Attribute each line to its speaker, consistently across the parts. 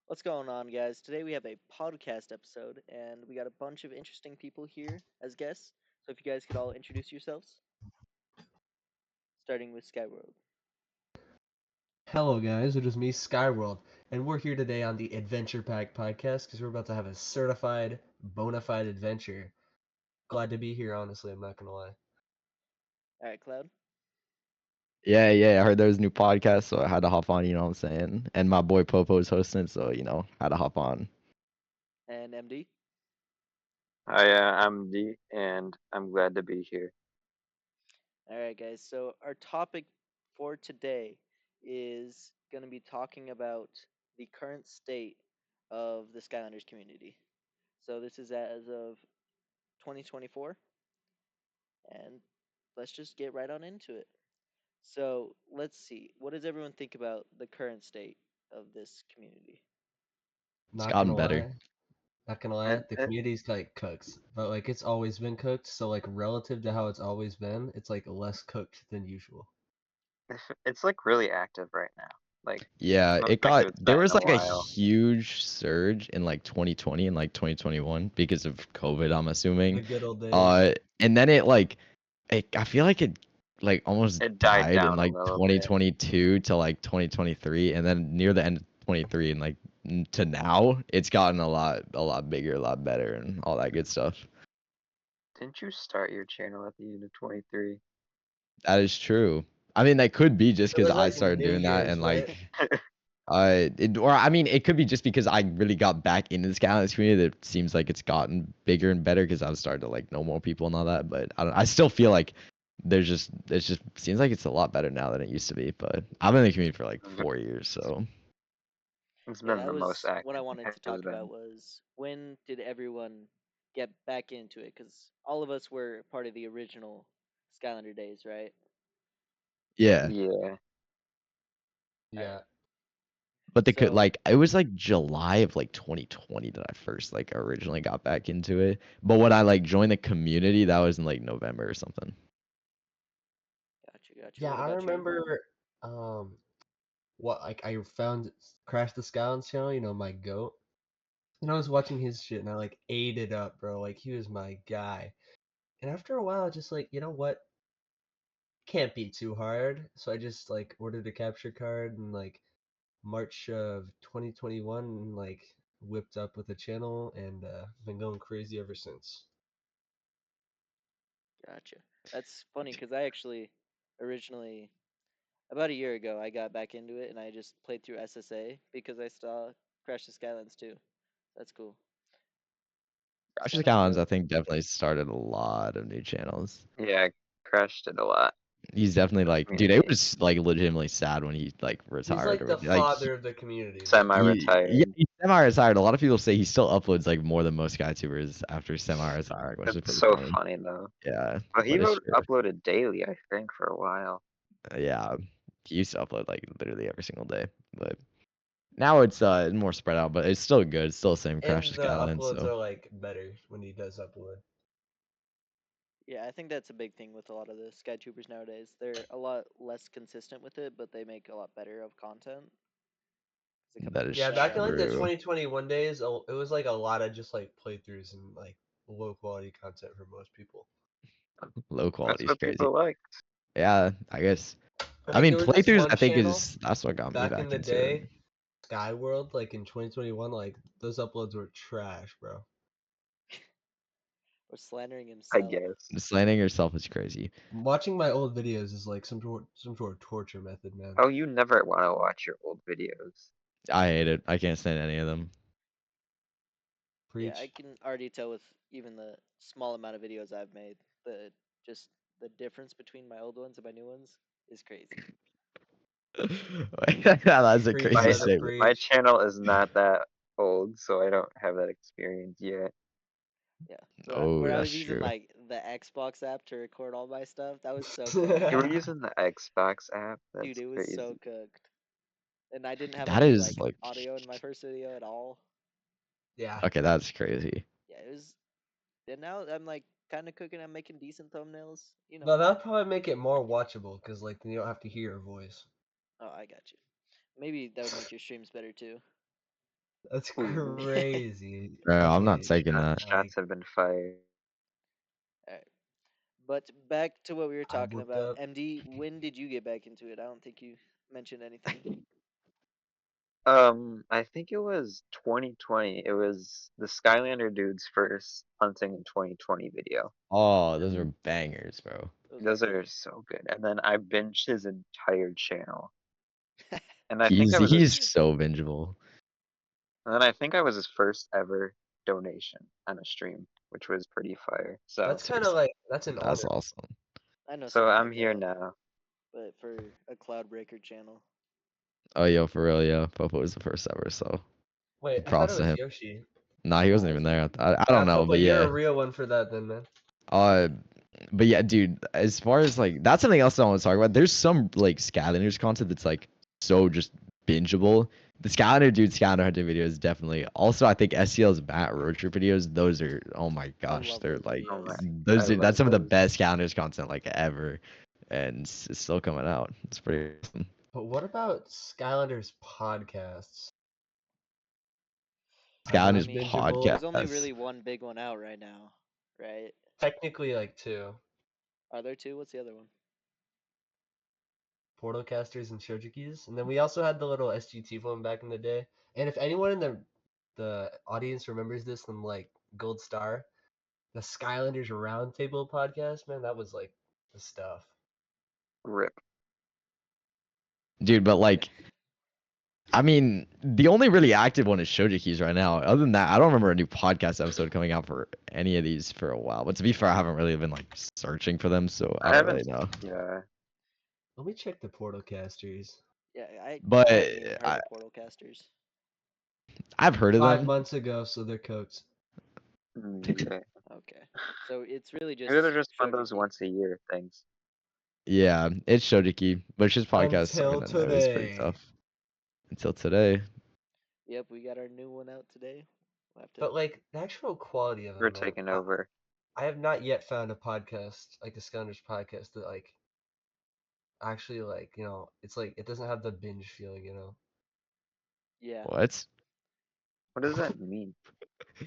Speaker 1: What's going on, guys? Today we have a podcast episode, and we got a bunch of interesting people here as guests. So if you guys could all introduce yourselves, starting with Skyworld.
Speaker 2: Hello, guys. It is me, Skyworld, and we're here today on the Adventure Pack podcast because we're about to have a certified, bona fide adventure. Glad to be here, honestly. I'm not gonna lie.
Speaker 1: All right, Cloud
Speaker 3: Yeah. I heard there was a new podcast, so I had to hop on, you know what I'm saying? And my boy Popo's hosting, so, had to hop on.
Speaker 1: and MD.
Speaker 4: Hi, I'm D, and I'm glad to be here.
Speaker 1: All right, guys. So our topic for today is going to be talking about the current state of the Skylanders community. So this is as of 2024, and let's just get right on into it. So let's see. What does everyone think about the current state of this community?
Speaker 3: It's
Speaker 2: Not
Speaker 3: gotten
Speaker 2: gonna
Speaker 3: better.
Speaker 2: lie. Not gonna lie.
Speaker 4: And,
Speaker 2: The
Speaker 4: and
Speaker 2: community's like cooked, but like it's always been cooked. So like relative to how it's always been, it's like less cooked than usual.
Speaker 4: it's like really active right now. Like
Speaker 3: Yeah,
Speaker 4: most active it's
Speaker 3: there
Speaker 4: been in
Speaker 3: was
Speaker 4: a
Speaker 3: like a
Speaker 4: while.
Speaker 3: huge surge in like 2020 and like 2021 because of COVID, I'm
Speaker 2: The
Speaker 3: assuming.
Speaker 2: good old days.
Speaker 3: And then I feel like it like almost
Speaker 4: It died
Speaker 3: died in
Speaker 4: down a
Speaker 3: like
Speaker 4: little bit.
Speaker 3: 2022 to like 2023, and then near the end of 23 and like to now, it's gotten a lot bigger, a lot better, and all that good stuff.
Speaker 4: Didn't you start your channel at the end of 23?
Speaker 3: That is true. I mean, that could be just
Speaker 2: It
Speaker 3: because
Speaker 2: was
Speaker 3: I
Speaker 2: like
Speaker 3: started
Speaker 2: New
Speaker 3: doing that,
Speaker 2: Year's,
Speaker 3: and
Speaker 2: right?
Speaker 3: or I mean, it could be just because I really got back into the Skylanders community. That seems like it's gotten bigger and better because I've started to like know more people and all that. But I still feel like it just seems like it's a lot better now than it used to be. But I've been in the community for like 4 years, so
Speaker 4: It's
Speaker 1: Yeah,
Speaker 4: been
Speaker 1: that
Speaker 4: the most
Speaker 1: was what I
Speaker 4: active
Speaker 1: wanted
Speaker 4: it
Speaker 1: to
Speaker 4: has
Speaker 1: talk about
Speaker 4: been.
Speaker 1: was when did everyone get back into it? Because all of us were part of the original Skylander days, right?
Speaker 3: yeah.
Speaker 4: Yeah.
Speaker 1: All right.
Speaker 2: Yeah.
Speaker 3: But they could
Speaker 1: So
Speaker 3: like it was like July of like 2020 that I first like originally got back into it. But when I like joined the community, that was in like November or something.
Speaker 1: gotcha.
Speaker 2: Yeah,
Speaker 1: What
Speaker 2: I
Speaker 1: about you?
Speaker 2: remember. What like I found Crash the Skylands channel. My goat. And I was watching his shit and I like ate it up, bro. Like he was my guy. And after a while, just like, you know what? Can't be too hard. So I just like ordered a capture card in like March of 2021 and like whipped up with a channel and been going crazy ever since.
Speaker 1: Gotcha. That's funny because I actually originally about a year ago I got back into it and I just played through SSA because I saw Crash the Skylands too. That's cool.
Speaker 3: Crash
Speaker 1: So
Speaker 3: Collins, I think, definitely started a lot of new channels.
Speaker 4: Yeah, Crash did a lot.
Speaker 3: He's definitely like, dude, it
Speaker 4: Community.
Speaker 3: was like legitimately sad when he like
Speaker 2: He's
Speaker 3: retired
Speaker 2: like
Speaker 3: or
Speaker 2: the
Speaker 3: like
Speaker 2: father of the community, bro.
Speaker 3: yeah,
Speaker 4: Semi-retired.
Speaker 3: he's semi-retired. A lot of people say he still uploads like more than most Skytubers after semi-retired, which is
Speaker 4: That's
Speaker 3: pretty
Speaker 4: so
Speaker 3: funny.
Speaker 4: funny though.
Speaker 3: Yeah,
Speaker 4: But he
Speaker 3: but it's true.
Speaker 4: uploaded daily, I think, for a while.
Speaker 3: Yeah, he used to upload like literally every single day, but now it's more spread out. But it's still good. It's still the same Crash
Speaker 2: And
Speaker 3: to
Speaker 2: the
Speaker 3: Skyline.
Speaker 2: uploads
Speaker 3: So
Speaker 2: are like better when he does upload.
Speaker 1: yeah, I think that's a big thing with a lot of the Skytubers nowadays. They're a lot less consistent with it, but they make a lot better of content. 'Cause they come
Speaker 3: that
Speaker 1: out with
Speaker 3: is
Speaker 2: Yeah,
Speaker 1: better
Speaker 2: back in like the
Speaker 3: true.
Speaker 1: uploads.
Speaker 2: 2021 days, it was like a lot of just like playthroughs and like low quality content for most people.
Speaker 3: Low
Speaker 4: That's
Speaker 3: quality is
Speaker 4: what
Speaker 3: crazy.
Speaker 4: people like.
Speaker 3: Yeah, I guess. I
Speaker 2: Like
Speaker 3: mean,
Speaker 2: there was this
Speaker 3: playthroughs,
Speaker 2: one
Speaker 3: I think
Speaker 2: channel
Speaker 3: that's what got me
Speaker 2: back in
Speaker 3: back
Speaker 2: the
Speaker 3: into it.
Speaker 2: day, Skyworld, like in 2021, like those uploads were trash, bro.
Speaker 1: Or slandering
Speaker 4: I
Speaker 1: himself.
Speaker 4: guess.
Speaker 3: Slanding yourself is crazy.
Speaker 2: Watching my old videos is like some sort of torture method, man.
Speaker 4: Oh, you never want to watch your old videos.
Speaker 3: I hate it. I can't stand any of them.
Speaker 1: Yeah, I
Speaker 2: Preach.
Speaker 1: can already tell with even the small amount of videos I've made, the just the difference between my old ones and my new ones is crazy.
Speaker 3: That's a
Speaker 2: Preach,
Speaker 3: crazy
Speaker 4: My
Speaker 2: brother,
Speaker 3: statement.
Speaker 4: my
Speaker 2: preach.
Speaker 4: channel is not that old, so I don't have that experience yet.
Speaker 1: Yeah,
Speaker 3: Oh,
Speaker 1: when I
Speaker 3: that's
Speaker 1: was using
Speaker 3: true.
Speaker 1: like the Xbox app to record all my stuff, that was so
Speaker 4: You were
Speaker 1: cooked,
Speaker 4: using the Xbox app?
Speaker 1: dude.
Speaker 4: That's
Speaker 1: It was so
Speaker 4: crazy.
Speaker 1: cooked, and I didn't have
Speaker 3: That
Speaker 1: any
Speaker 3: is
Speaker 1: like
Speaker 3: like,
Speaker 1: audio in my first video at all.
Speaker 2: Yeah.
Speaker 3: okay, that's crazy.
Speaker 1: Yeah, it was. And now I'm like kind of cooking. I'm making decent thumbnails. You know.
Speaker 2: But that'll probably make it more watchable because like then you don't have to hear your voice.
Speaker 1: Oh, I got you. Maybe that would make your streams better too.
Speaker 2: That's
Speaker 4: Ooh.
Speaker 2: crazy.
Speaker 3: Bro, I'm not
Speaker 2: Okay,
Speaker 3: taking that.
Speaker 4: Shots have been fired.
Speaker 1: Alright. But back to what we were
Speaker 2: I
Speaker 1: talking
Speaker 2: whipped
Speaker 1: about.
Speaker 2: up.
Speaker 1: MD, when did you get back into it? I don't think you mentioned anything.
Speaker 4: I think it was 2020. It was the Skylander dude's first hunting in 2020 video.
Speaker 3: Oh, those are
Speaker 2: Mhm.
Speaker 3: bangers, bro.
Speaker 4: Those
Speaker 1: good.
Speaker 4: are so good. And then I binged his entire channel. And I think
Speaker 3: He's
Speaker 4: I was
Speaker 3: he's
Speaker 4: his,
Speaker 3: so bingeable.
Speaker 4: and then I think I was his first ever donation on a stream, which was pretty fire.
Speaker 2: That's
Speaker 4: So,
Speaker 2: kind of like that's an
Speaker 3: That's
Speaker 2: honor.
Speaker 3: awesome.
Speaker 1: I know
Speaker 4: so
Speaker 1: someone
Speaker 4: I'm
Speaker 1: like
Speaker 4: here
Speaker 1: that,
Speaker 4: now.
Speaker 1: but for a Cloudbreaker channel.
Speaker 3: Oh, yo, for real, yo. Popo was the first ever, so
Speaker 2: Wait, I thought it
Speaker 3: props to
Speaker 2: was
Speaker 3: him.
Speaker 2: Yoshi.
Speaker 3: Nah, he wasn't
Speaker 1: Nah,
Speaker 3: even
Speaker 1: it's
Speaker 3: there.
Speaker 1: me.
Speaker 3: I don't know,
Speaker 2: Popo,
Speaker 3: but
Speaker 2: you're a
Speaker 3: yeah.
Speaker 2: real one for that then, man.
Speaker 3: Uh, but yeah, dude. As far as like, that's something else I want to talk about. There's some like Skylanders content that's like so just bingeable. The Skylander dude, Skylander hunting videos definitely. Also, I think SCL's Bat Road Trip videos. Those are oh my
Speaker 1: I
Speaker 3: gosh,
Speaker 1: love
Speaker 3: they're
Speaker 1: those
Speaker 3: like
Speaker 4: Oh my,
Speaker 1: videos.
Speaker 4: I
Speaker 3: those are
Speaker 4: love
Speaker 3: that's some of the
Speaker 4: those.
Speaker 3: best Skylanders content like ever, and it's still coming out. It's pretty awesome.
Speaker 2: But what about Skylanders podcasts? Are
Speaker 1: I
Speaker 2: those
Speaker 3: Skylanders
Speaker 1: mean,
Speaker 2: bingeable?
Speaker 1: there's only
Speaker 3: podcasts.
Speaker 1: really one big one out right now, right?
Speaker 2: Technically, like two.
Speaker 1: Are there two? What's the other one?
Speaker 2: Portalcasters and Shojikis. And then we also had the little SGT one back in the day. And if anyone in the audience remembers this, then like Gold Star, the Skylanders Roundtable podcast, man, that was like the stuff.
Speaker 4: Rip.
Speaker 3: Dude, but like, I mean, the only really active one is Shoujo Keys right now. Other than that, I don't remember a new podcast episode coming out for any of these for a while. But to be fair, I haven't really been like searching for them, so I
Speaker 4: I
Speaker 3: don't really
Speaker 4: haven't,
Speaker 3: know.
Speaker 4: yeah.
Speaker 2: Let me check the Portalcasters.
Speaker 1: Yeah,
Speaker 3: But
Speaker 1: I haven't even heard
Speaker 3: I,
Speaker 1: of Portalcasters.
Speaker 3: I've heard of
Speaker 2: 5
Speaker 3: them.
Speaker 2: months ago, so they're cooked.
Speaker 4: Okay.
Speaker 1: Okay, so it's really
Speaker 4: Maybe they're
Speaker 1: just
Speaker 4: just one of those
Speaker 1: Shojiki.
Speaker 4: once a year things.
Speaker 3: Yeah, it's Shojiki, but it's just podcast
Speaker 2: Until
Speaker 3: talking to know is pretty
Speaker 2: today.
Speaker 3: tough. Until today.
Speaker 1: Yep, we got our new one out today. We'll have to.
Speaker 2: But like the actual quality of
Speaker 4: We're
Speaker 2: them, man.
Speaker 4: taking over.
Speaker 2: I have not yet found a podcast like a Skylanders podcast that like actually like it's like it doesn't have the binge feeling.
Speaker 1: Yeah,
Speaker 3: What?
Speaker 4: What does that mean?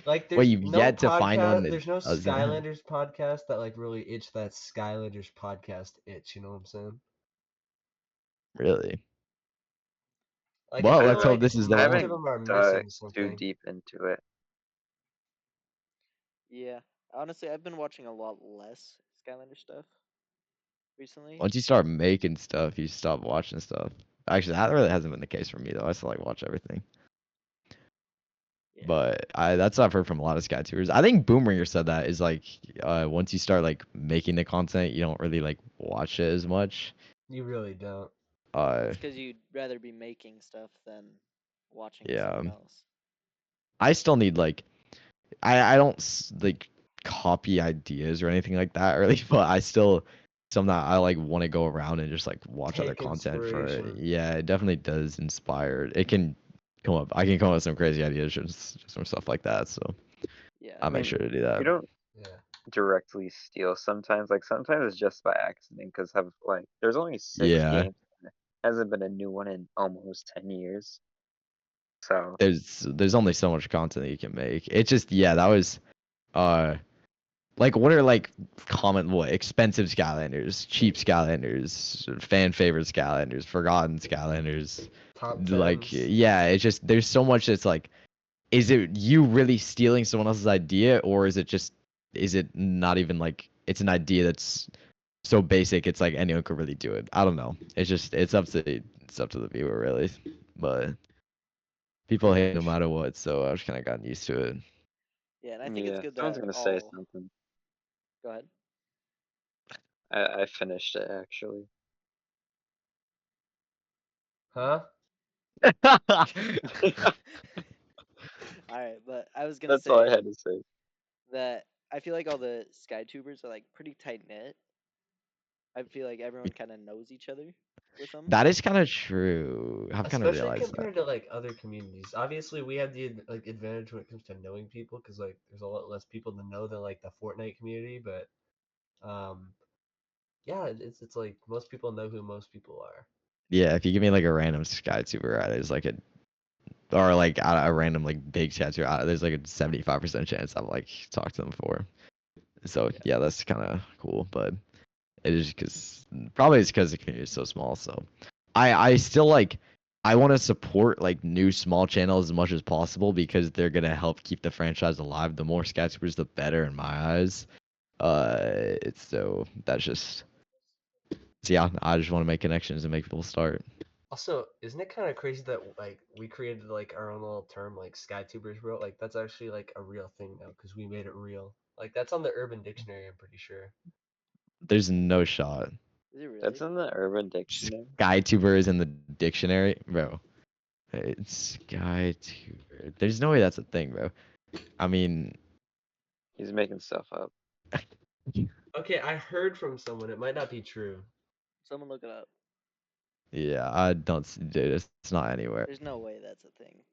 Speaker 2: Like
Speaker 3: Well,
Speaker 2: there's
Speaker 3: you've
Speaker 2: no
Speaker 3: yet to find one
Speaker 2: podcast,
Speaker 3: that
Speaker 2: there's no
Speaker 3: doesn't have.
Speaker 2: Skylanders podcast that like really itch that Skylanders podcast itch. You know what I'm saying?
Speaker 3: Really?
Speaker 2: Like I
Speaker 3: Well,
Speaker 2: feel
Speaker 3: let's
Speaker 4: I
Speaker 3: hope
Speaker 2: like
Speaker 3: this is the
Speaker 4: I
Speaker 2: most
Speaker 3: one.
Speaker 2: of
Speaker 4: haven't
Speaker 2: them are
Speaker 4: dug
Speaker 2: missing
Speaker 4: too
Speaker 2: something.
Speaker 4: deep into it.
Speaker 1: yeah. Honestly, I've been watching a lot less Skylander stuff recently.
Speaker 3: Once you start making stuff, you stop watching stuff. Actually, that really hasn't been the case for me though. I still like watch everything.
Speaker 1: Yeah,
Speaker 3: But that's what I've heard from a lot of Skytubers. I think Boomringer said that is like once you start like making the content, you don't really like watch it as much.
Speaker 2: You really don't.
Speaker 3: Uh
Speaker 1: it's because you'd rather be making stuff than watching
Speaker 3: yeah.
Speaker 1: something else.
Speaker 3: I still need like I don't like copy ideas or anything like that really, but I still somehow I like want to go around and just like watch other
Speaker 2: Take
Speaker 3: content for it.
Speaker 2: inspiration.
Speaker 3: Yeah, it definitely does inspire. It can come up. I can come up with some crazy ideas just from stuff like that. So
Speaker 1: Yeah,
Speaker 3: I'll
Speaker 4: I
Speaker 3: make
Speaker 4: mean,
Speaker 3: sure to do
Speaker 4: you
Speaker 3: that.
Speaker 4: don't
Speaker 2: Yeah.
Speaker 4: directly steal sometimes. Like sometimes it's just by accident because have like there's only 6
Speaker 3: Yeah.
Speaker 4: games. Hasn't been a new one in almost 10 years. So
Speaker 3: There's only so much content that you can make. It just yeah, that was uh like what are like what expensive Skylanders, cheap Skylanders, fan favorite Skylanders, forgotten Skylanders.
Speaker 2: Top
Speaker 3: Like
Speaker 2: tens.
Speaker 3: yeah, it's just there's so much that's like is it you really stealing someone else's idea or is it not even like it's an idea that's so basic it's like anyone could really do it. I don't know. It's just it's up to the viewer really. But people hate no matter what, so I've just kind of gotten used to it.
Speaker 1: yeah, and I think it's
Speaker 4: yeah,
Speaker 1: good
Speaker 4: someone's
Speaker 1: that
Speaker 4: gonna say
Speaker 1: all.
Speaker 4: something.
Speaker 1: Go ahead.
Speaker 4: I finished it actually.
Speaker 2: Huh?
Speaker 1: All right, but I was gonna
Speaker 4: That's all I
Speaker 1: say
Speaker 4: had to say.
Speaker 1: that I feel like all the Skytubers are like pretty tight knit. I feel like everyone kind of knows each other with them.
Speaker 3: That is kind of true. I've kind of
Speaker 2: Especially
Speaker 3: realized that.
Speaker 2: compared to like other communities. Obviously, we have the like advantage when it comes to knowing people because like there's a lot less people to know than like the Fortnite community. But yeah, it's like most people know who most people are.
Speaker 3: Yeah, if you give me like a random Skytuber, it's like a or like a random like big tattoo, there's like a 75% chance I've like talked to them before. So yeah, that's kind of cool, but it is because probably it's because the community is so small. So I still like I want to support like new small channels as much as possible because they're gonna help keep the franchise alive. The more Skytubers, the better in my eyes. It's so that's just so yeah. I just want to make connections and make people start.
Speaker 2: Also, isn't it kind of crazy that like we created like our own little term like Skytubers, bro? Like that's actually like a real thing now because we made it real. Like that's on the Urban Dictionary, I'm pretty sure.
Speaker 3: There's no shot.
Speaker 1: Is it really?
Speaker 4: That's in the Urban Dictionary.
Speaker 3: Skytuber is in the dictionary, bro. It's Skytuber. There's no way that's a thing, bro. I mean,
Speaker 4: He's making stuff up.
Speaker 2: Okay, I heard from someone. It might not be true.
Speaker 1: Someone look it up.
Speaker 3: yeah, I don't. Dude, it's not anywhere.
Speaker 1: There's no way that's a thing.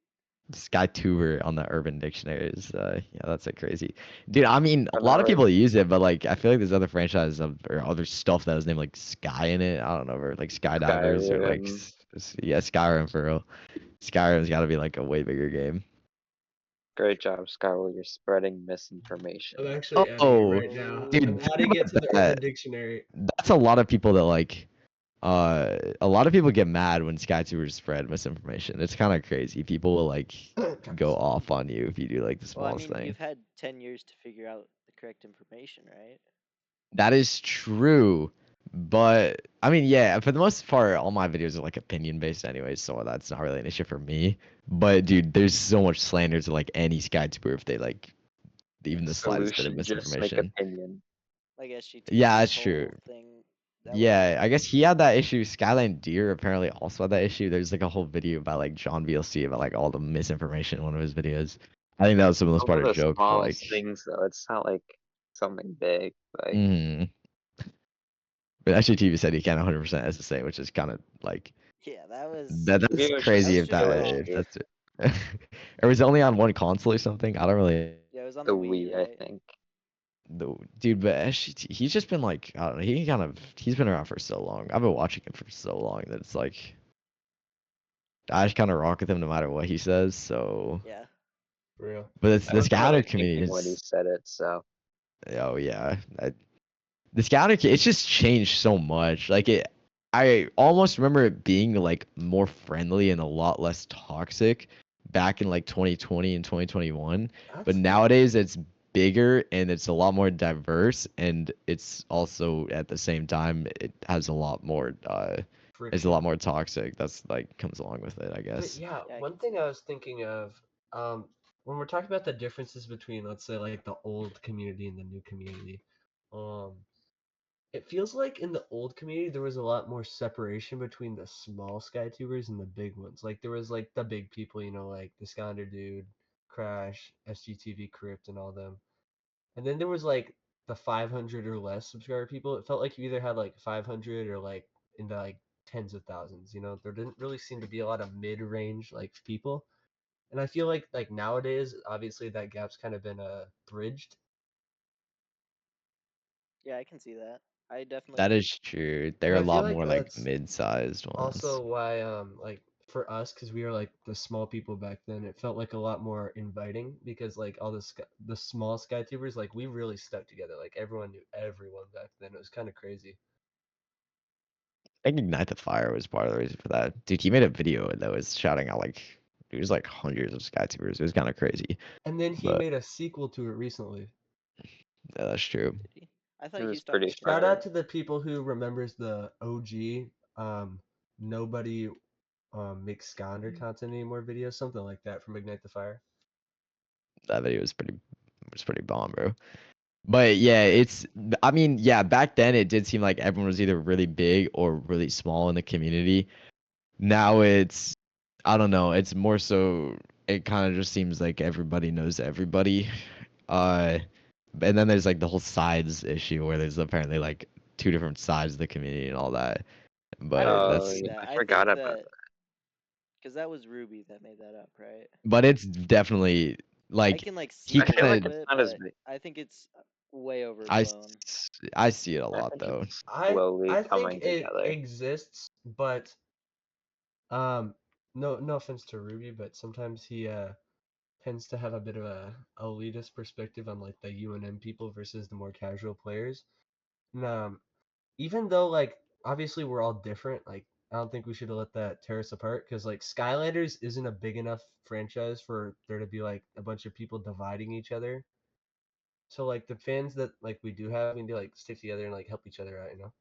Speaker 3: Skytuber on the Urban Dictionary is yeah, that's a crazy dude. I mean, a
Speaker 4: On
Speaker 3: lot of people
Speaker 4: Urban.
Speaker 3: use it, but like I feel like there's other franchises or other stuff that was named like Sky in it. I don't know, or like Skydivers or like
Speaker 4: Skyrim.
Speaker 3: yeah, Skyrim for real. Skyrim's got to be like a way bigger game.
Speaker 4: Great job, Skyward. You're spreading misinformation.
Speaker 2: I'm actually adding it
Speaker 3: Oh,
Speaker 2: right now.
Speaker 3: dude,
Speaker 2: I'm
Speaker 3: think
Speaker 2: adding it
Speaker 3: about
Speaker 2: to the
Speaker 3: that.
Speaker 2: Urban Dictionary.
Speaker 3: That's a lot of people that like a lot of people get mad when Skytubers spread misinformation. It's kind of crazy. People will like go off on you if you do like the
Speaker 1: Well, I
Speaker 3: smallest
Speaker 1: mean,
Speaker 3: thing.
Speaker 1: you've had 10 years to figure out the correct information, right?
Speaker 3: That is true. But I mean, yeah, for the most part, all my videos are like opinion based anyways, so that's not really an issue for me. But dude, there's so much slander to like any Skytuber if they like even the slightest bit of
Speaker 4: Solution, just make
Speaker 3: misinformation.
Speaker 4: opinion.
Speaker 1: Like
Speaker 3: Yeah,
Speaker 1: SGTV's
Speaker 3: that's true.
Speaker 1: whole thing. That was
Speaker 3: Yeah, I guess he had that issue. Skyline Deer apparently also had that issue. There's like a whole video about like John VLC about like all the misinformation in one of his videos. I think that was for the most
Speaker 4: One
Speaker 3: part
Speaker 4: of
Speaker 3: a
Speaker 4: the
Speaker 3: joke, but like,
Speaker 4: smallest things, though. It's not like something big. Like,
Speaker 3: mm. But SGTV said he can't 100% SSA, which is kind of like
Speaker 1: yeah, that was
Speaker 3: that's
Speaker 4: maybe it was
Speaker 3: crazy
Speaker 1: was
Speaker 3: if
Speaker 4: just
Speaker 1: just
Speaker 3: that
Speaker 1: wrong.
Speaker 3: if
Speaker 4: glitchy.
Speaker 3: that's or was it only on one console or something? I don't really
Speaker 1: Yeah, it was on
Speaker 4: The
Speaker 1: the Wii,
Speaker 4: Wii, I
Speaker 1: right?
Speaker 4: think.
Speaker 3: the dude, but SGT, he's just been like I don't know. He's been around for so long. I've been watching him for so long that it's like I just kind of rock with him no matter what he says. So,
Speaker 1: Yeah.
Speaker 2: For real.
Speaker 3: but it's
Speaker 4: I
Speaker 3: the
Speaker 4: wasn't
Speaker 3: scouter
Speaker 4: really
Speaker 3: community
Speaker 4: thinking when he
Speaker 3: is
Speaker 4: said it, so
Speaker 3: oh yeah, the scouter it's just changed so much. Like it, I almost remember it being like more friendly and a lot less toxic back in like 2020 and 2021. But
Speaker 2: That's
Speaker 3: nowadays it's bigger and it's a lot more diverse and it's also at the same time it has a lot more it's a
Speaker 2: friction.
Speaker 3: lot more toxic. That's like comes along with it, I
Speaker 2: But
Speaker 3: guess.
Speaker 2: yeah,
Speaker 1: Yeah, I
Speaker 2: one
Speaker 1: can see
Speaker 2: thing I
Speaker 1: that.
Speaker 2: was thinking of, when we're talking about the differences between, let's say, like the old community and the new community, um, it feels like in the old community there was a lot more separation between the small Skytubers and the big ones. Like there was like the big people, like the Skylander dude, Crash, SGTV Crypt, and all them. And then there was like the 500 or less subscriber people. It felt like you either had like 500 or like in the like tens of thousands. There didn't really seem to be a lot of mid-range like people. And I feel like nowadays, obviously that gap's kind of been bridged.
Speaker 1: Yeah, I can see that. I
Speaker 3: That
Speaker 1: definitely.
Speaker 3: is true. They're
Speaker 2: And
Speaker 3: a
Speaker 2: I feel
Speaker 3: lot
Speaker 2: like
Speaker 3: more like
Speaker 2: that's
Speaker 3: mid-sized ones.
Speaker 2: also why like for us, because we were like the small people back then, it felt like a lot more inviting because like all the small Skytubers, like we really stuck together. Like everyone knew everyone back then. It was kind of crazy.
Speaker 3: I think Ignite the Fire was part of the reason for that. Dude, he made a video that was shouting out like it was like hundreds of Skytubers. It was kind of crazy,
Speaker 2: And then he
Speaker 3: but
Speaker 2: made a sequel to it recently.
Speaker 3: yeah, that's true.
Speaker 1: Did he? I
Speaker 4: it
Speaker 1: thought he
Speaker 4: was
Speaker 1: stopped
Speaker 4: pretty
Speaker 2: Shout
Speaker 1: streaming.
Speaker 2: out
Speaker 4: fire.
Speaker 2: to the people who remembers the OG nobody makes Skylander content anymore video, something like that from Ignite the Fire.
Speaker 3: That video was pretty bomb, bro. But yeah, it's I mean, yeah, back then it did seem like everyone was either really big or really small in the community. Now it's I don't know, it's more so it kind of just seems like everybody knows everybody. Uh and then there's like the whole sides issue where there's apparently like two different sides of the community and all that.
Speaker 1: I
Speaker 3: But
Speaker 1: wouldn't
Speaker 4: Oh,
Speaker 3: that's
Speaker 1: say
Speaker 4: yeah,
Speaker 1: that.
Speaker 4: I
Speaker 1: I
Speaker 4: forgot
Speaker 1: think
Speaker 4: about
Speaker 1: that because that was Ruby that made that up, right?
Speaker 3: but it's definitely
Speaker 1: I
Speaker 3: like
Speaker 1: can like
Speaker 3: he
Speaker 1: see
Speaker 4: that. I
Speaker 1: the
Speaker 4: feel
Speaker 3: kind
Speaker 4: like
Speaker 1: hype
Speaker 3: of
Speaker 1: of
Speaker 4: it's
Speaker 1: it,
Speaker 4: not as
Speaker 1: but
Speaker 4: big.
Speaker 1: I think it's way
Speaker 3: I
Speaker 1: overblown.
Speaker 3: I see it a
Speaker 4: I
Speaker 3: lot
Speaker 4: think
Speaker 3: though.
Speaker 4: it's
Speaker 2: I
Speaker 4: slowly
Speaker 2: I think
Speaker 4: coming
Speaker 2: it
Speaker 4: together.
Speaker 2: exists, but um no offense to Ruby, but sometimes he tends to have a bit of a elitist perspective on like the UNM people versus the more casual players. And even though like obviously we're all different, like I don't think we should let that tear us apart because like Skylanders isn't a big enough franchise for there to be like a bunch of people dividing each other. So like the fans that like we do have, we need to like stick together and like help each other out, you know?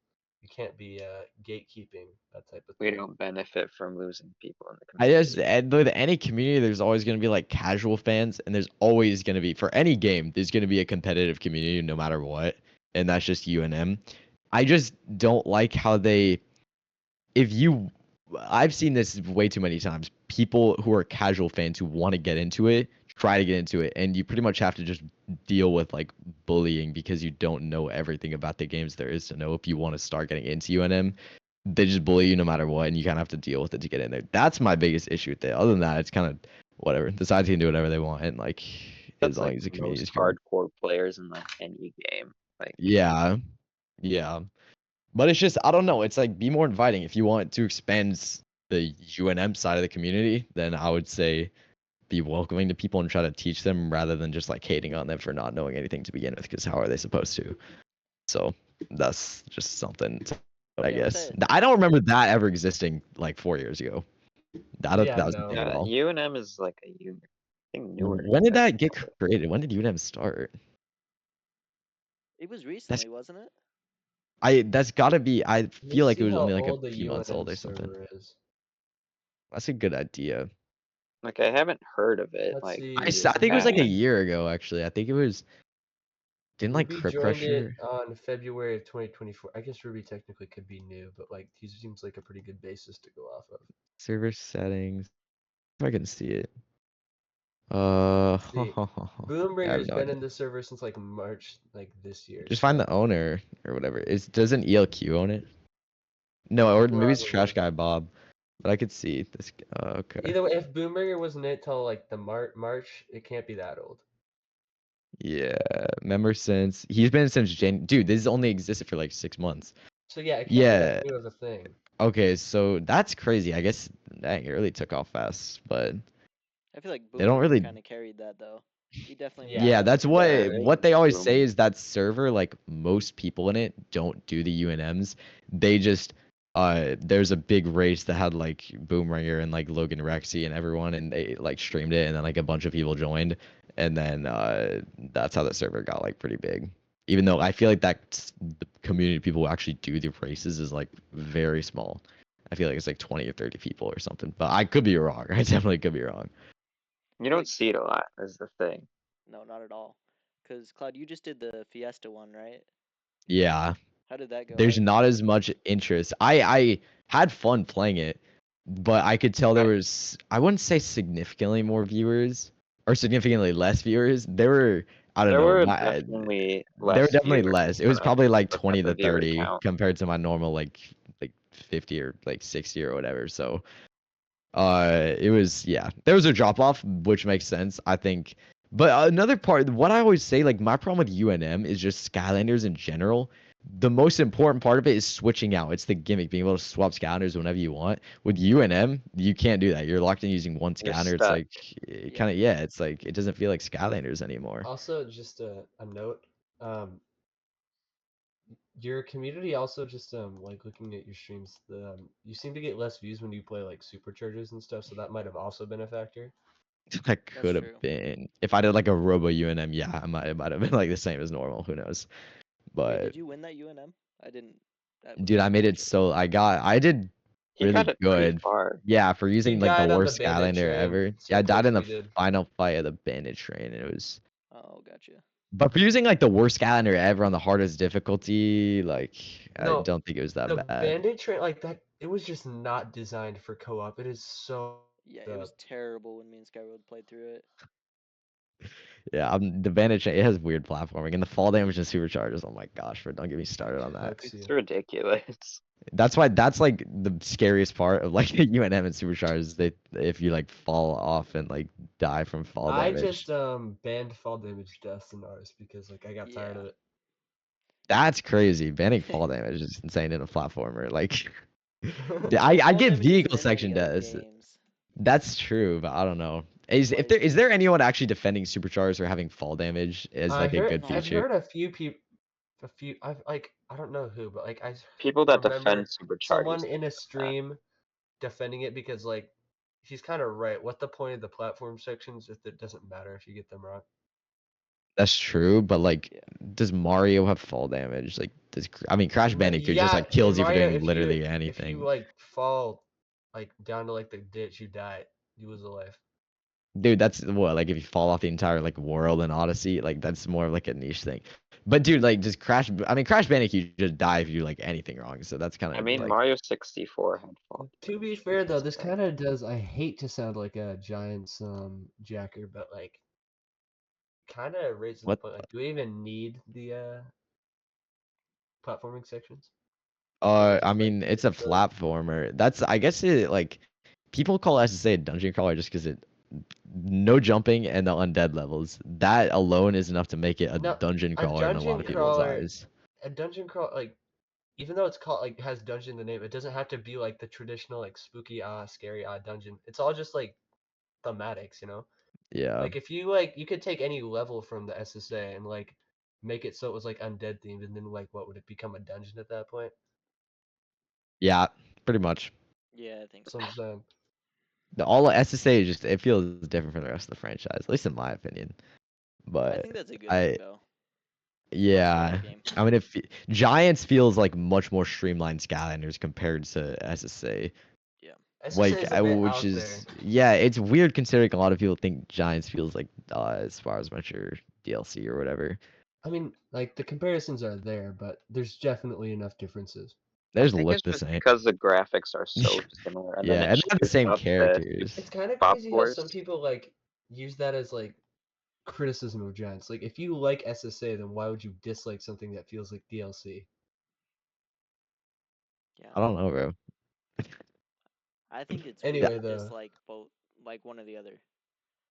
Speaker 2: You can't be gatekeeping that type of
Speaker 4: We
Speaker 2: thing.
Speaker 4: don't benefit from losing people in the
Speaker 3: I just
Speaker 4: community.
Speaker 3: with any community, there's always going to be like casual fans, and there's always going to be for any game, there's going to be a competitive community no matter what, and that's just UNM. I just don't like how they if you I've seen this way too many times. People who are casual fans who want to get into it try to get into it, and you pretty much have to just deal with like bullying because you don't know everything about the games there is to know if you want to start getting into UNM. They just bully you no matter what, and you kind of have to deal with it to get in there. That's my biggest issue with it. Other than that, it's kind of whatever. The sides can do whatever they want, and like as
Speaker 4: That's
Speaker 3: long
Speaker 4: like
Speaker 3: as the community
Speaker 4: most
Speaker 3: is cool.
Speaker 4: hardcore players in like any game. Like
Speaker 3: Yeah, yeah. But it's just I don't know. It's like be more inviting. If you want to expand the UNM side of the community, then I would say be welcoming to people and try to teach them rather than just like hating on them for not knowing anything to begin with. Because how are they supposed to? So that's just something. I
Speaker 1: Yeah, with
Speaker 3: guess
Speaker 1: that.
Speaker 3: I don't remember that ever existing like 4 years ago. I don't think
Speaker 2: Yeah,
Speaker 3: that was a
Speaker 2: no.
Speaker 3: thing at all.
Speaker 4: UNM is like a thing newer
Speaker 3: When did
Speaker 4: than
Speaker 3: that get
Speaker 4: Canada.
Speaker 3: created? When did UNM start?
Speaker 1: It was
Speaker 3: That's
Speaker 1: recently, wasn't it?
Speaker 3: that's gotta be. I
Speaker 2: Let me
Speaker 3: feel like it
Speaker 2: see
Speaker 3: was
Speaker 2: how
Speaker 3: only like a
Speaker 2: old the
Speaker 3: few months
Speaker 2: UNM
Speaker 3: old or something.
Speaker 2: server is.
Speaker 3: That's a good idea.
Speaker 4: Like I haven't heard of it
Speaker 2: Let's
Speaker 4: like
Speaker 2: see.
Speaker 3: I think it was like a
Speaker 4: back.
Speaker 3: year ago actually. I think it was didn't like
Speaker 2: Ruby
Speaker 3: Crypt
Speaker 2: joined it
Speaker 3: Crusher
Speaker 2: on February of 2024. I guess Ruby technically could be new, but like he seems like a pretty good basis to go off of.
Speaker 3: server settings. If I can see it.
Speaker 2: See,
Speaker 3: I have
Speaker 2: Boombringer's
Speaker 3: no
Speaker 2: been
Speaker 3: idea.
Speaker 2: in the server since like March like this year,
Speaker 3: Just find
Speaker 2: so
Speaker 3: the owner or whatever. Doesn't ELQ own it? No, or maybe it's
Speaker 2: probably.
Speaker 3: Trash Guy Bob. But I could see this. Okay.
Speaker 2: Either way, if Boombringer wasn't it till like the March, it can't be that old.
Speaker 3: Yeah, member since he's been since Dude, this only existed for like 6 months.
Speaker 2: So yeah, it can't be that
Speaker 3: Yeah.
Speaker 2: new of a thing.
Speaker 3: Okay, so that's crazy. I guess dang, it really took off fast, but
Speaker 1: I feel like
Speaker 3: they don't
Speaker 1: Boombringer
Speaker 3: really.
Speaker 1: kind of carried that though. He definitely made
Speaker 2: Yeah.
Speaker 3: Yeah,
Speaker 1: that
Speaker 3: that's
Speaker 1: server
Speaker 4: Yeah,
Speaker 1: pop.
Speaker 3: what they always say
Speaker 4: boom.
Speaker 3: is that server, like most people in it don't do the UNMs. They just there's a big race that had like Boomringer and like Logan Rexy and everyone and they like streamed it and then like a bunch of people joined and then that's how the server got like pretty big. Even though I feel like that the community of people who actually do the races is like very small. I feel like it's like 20 or 30 people or something. But I could be wrong. I definitely could be wrong.
Speaker 4: You
Speaker 1: feel
Speaker 4: don't
Speaker 1: like
Speaker 4: see it a lot, is the thing.
Speaker 1: no, not at all. Cause Cloud, you just did the Fiesta one, right?
Speaker 3: Yeah.
Speaker 1: How did that go? I
Speaker 3: There's
Speaker 1: didn't
Speaker 3: not
Speaker 1: do
Speaker 3: as
Speaker 1: it.
Speaker 3: much interest. I had fun playing it, but I could tell there
Speaker 4: I-
Speaker 3: was I wouldn't say significantly more viewers or significantly less viewers. There were I don't
Speaker 4: There
Speaker 3: know.
Speaker 4: were definitely
Speaker 3: There were
Speaker 4: less
Speaker 3: definitely
Speaker 4: viewers
Speaker 3: less. It
Speaker 4: when
Speaker 3: was
Speaker 4: I
Speaker 3: probably like
Speaker 4: looked up
Speaker 3: 20
Speaker 4: the
Speaker 3: to
Speaker 4: viewer
Speaker 3: 30
Speaker 4: count.
Speaker 3: compared to my normal like 50 or like 60 or whatever. So it was yeah. There was a drop off, which makes sense, I think. But another part, what I always say, like my problem with UNM is just Skylanders in general. The most important part of it is switching out. It's the gimmick, being able to swap Skylanders whenever you want. With UNM, you can't do that. You're locked in using one
Speaker 4: You're
Speaker 3: Skylander. It's
Speaker 4: stuck.
Speaker 3: like
Speaker 1: Yeah.
Speaker 3: kind of yeah. It's like it doesn't feel like Skylanders anymore.
Speaker 2: Also, just a note. Your community also just like looking at your streams, you seem to get less views when you play like superchargers and stuff, so that might have also been a factor.
Speaker 3: That
Speaker 1: That's
Speaker 3: could have
Speaker 1: true.
Speaker 3: been if I did like a Robo UNM. Yeah, it might have been like the same as normal. Who knows?
Speaker 1: Wait,
Speaker 3: But
Speaker 1: did you win that UNM? I didn't. I
Speaker 3: dude,
Speaker 1: wasn't
Speaker 3: I
Speaker 1: paying
Speaker 3: made it
Speaker 1: attention.
Speaker 3: so I did
Speaker 4: He got
Speaker 3: really
Speaker 4: it pretty
Speaker 3: good.
Speaker 4: far.
Speaker 3: Yeah, for
Speaker 2: He
Speaker 3: using like the
Speaker 2: died on the
Speaker 3: worst
Speaker 2: bandit
Speaker 3: Skylander
Speaker 2: train,
Speaker 3: ever. Yeah,
Speaker 2: so
Speaker 3: I died
Speaker 2: close
Speaker 3: in the
Speaker 2: we did.
Speaker 3: final fight of the bandit train. It was,
Speaker 1: Oh, gotcha.
Speaker 3: but for using like the worst Skylander ever on the hardest difficulty, like I
Speaker 2: No,
Speaker 3: don't think it was that
Speaker 2: the
Speaker 3: bad.
Speaker 2: bandit train like that. It was just not designed for co-op. It is so
Speaker 1: Yeah,
Speaker 2: messed
Speaker 1: it was
Speaker 2: up.
Speaker 1: terrible when me and Skyworld played through it.
Speaker 3: Yeah, the bandit train. It has weird platforming and the fall damage and supercharges. Oh my gosh, bro, don't get me started on that.
Speaker 2: Fucks
Speaker 4: It's
Speaker 2: you.
Speaker 4: ridiculous.
Speaker 3: That's why that's like the scariest part of like UNM and supercharges. They if you like fall off and like die from fall
Speaker 2: I
Speaker 3: damage.
Speaker 2: just banned fall damage deaths in ours because like I got tired
Speaker 1: Yeah.
Speaker 2: of it.
Speaker 3: That's crazy. Banning fall damage is insane in a platformer. Like,
Speaker 1: Well,
Speaker 3: I
Speaker 1: fall
Speaker 3: get
Speaker 1: damage isn't
Speaker 3: vehicle
Speaker 1: in any
Speaker 3: section
Speaker 1: other
Speaker 3: deaths.
Speaker 1: games.
Speaker 3: That's true, but I don't know.
Speaker 1: Like,
Speaker 3: Is there anyone actually defending supercharged or having fall damage as like a good
Speaker 1: No.
Speaker 2: I've
Speaker 3: feature?
Speaker 2: heard a few people, I've like I don't know who, but like I
Speaker 4: People that
Speaker 2: remember
Speaker 4: defend superchargers
Speaker 2: someone in a
Speaker 4: think that.
Speaker 2: stream defending it because like he's kind of right. What the point of the platform sections if it doesn't matter if you get them wrong?
Speaker 3: That's true, but like,
Speaker 1: Yeah.
Speaker 3: does Mario have fall damage? Like, I mean, Crash Bandicoot just
Speaker 2: Yeah,
Speaker 3: like
Speaker 2: in
Speaker 3: kills you for
Speaker 2: Mario,
Speaker 3: doing literally
Speaker 2: if you
Speaker 3: anything.
Speaker 2: like fall like down to like the ditch, you die. You lose a life.
Speaker 3: Dude, that's what, like, if you fall off the entire like world in Odyssey, like that's more of like a niche thing. But dude, like, just I mean, Crash Bandicoot just die if you do like anything wrong. So that's kind
Speaker 4: I
Speaker 3: of
Speaker 4: mean,
Speaker 3: like,
Speaker 4: Mario 64 had fall
Speaker 2: To be
Speaker 4: damage,
Speaker 2: fair though,
Speaker 4: which is
Speaker 2: this
Speaker 4: bad.
Speaker 2: kind of does. I hate to sound like a Giants jacker, but like kind of raises the
Speaker 3: what?
Speaker 2: point. Like, do we even need the platforming sections?
Speaker 3: I
Speaker 2: Just like
Speaker 3: mean, it's a
Speaker 2: intro.
Speaker 3: platformer. That's, I guess it like, people call SSA a dungeon crawler just because it no jumping and the undead levels. That alone is enough to make it a
Speaker 2: No,
Speaker 3: dungeon
Speaker 2: a
Speaker 3: crawler in a lot
Speaker 2: dungeon
Speaker 3: of people's
Speaker 2: crawler,
Speaker 3: eyes.
Speaker 2: a dungeon crawl like even though it's called like has dungeon in the name, it doesn't have to be like the traditional like spooky scary dungeon. It's all just like thematics, you know?
Speaker 3: Yeah.
Speaker 2: Like if you like you could take any level from the SSA and like make it so it was like undead themed and then like what would it become a dungeon at that point?
Speaker 3: Yeah, pretty much.
Speaker 1: Yeah, I think
Speaker 2: That's
Speaker 1: so.
Speaker 2: what I'm saying.
Speaker 3: The all SSA is just it feels different from the rest of the franchise, at least in my opinion.
Speaker 1: I
Speaker 3: But
Speaker 1: think that's a good thing
Speaker 3: I
Speaker 1: though. Most part of
Speaker 3: yeah,
Speaker 1: the game.
Speaker 3: I mean if Giants feels like much more streamlined Skylanders compared to SSA.
Speaker 1: Yeah.
Speaker 2: SSA
Speaker 3: Like
Speaker 2: is a bit
Speaker 3: which
Speaker 2: out there.
Speaker 3: is yeah, it's weird considering a lot of people think Giants feels like as far as mature DLC or whatever.
Speaker 2: I mean, like the comparisons are there, but there's definitely enough differences.
Speaker 4: I
Speaker 3: There's
Speaker 4: think
Speaker 3: look
Speaker 4: it's
Speaker 3: the
Speaker 4: just
Speaker 3: same.
Speaker 4: because the graphics are so similar, and then
Speaker 3: Yeah,
Speaker 4: it
Speaker 3: and they have the
Speaker 4: shoots
Speaker 3: same
Speaker 4: up the
Speaker 3: characters.
Speaker 2: It's kind of
Speaker 4: Bob
Speaker 2: crazy how some
Speaker 4: Force.
Speaker 2: people like use that as like criticism of Giants. Like if you like SSA, then why would you dislike something that feels like DLC?
Speaker 1: Yeah.
Speaker 3: I don't know, bro.
Speaker 1: I think it's weird
Speaker 2: Anyway,
Speaker 1: to
Speaker 2: though,
Speaker 1: dislike both, like one or the other,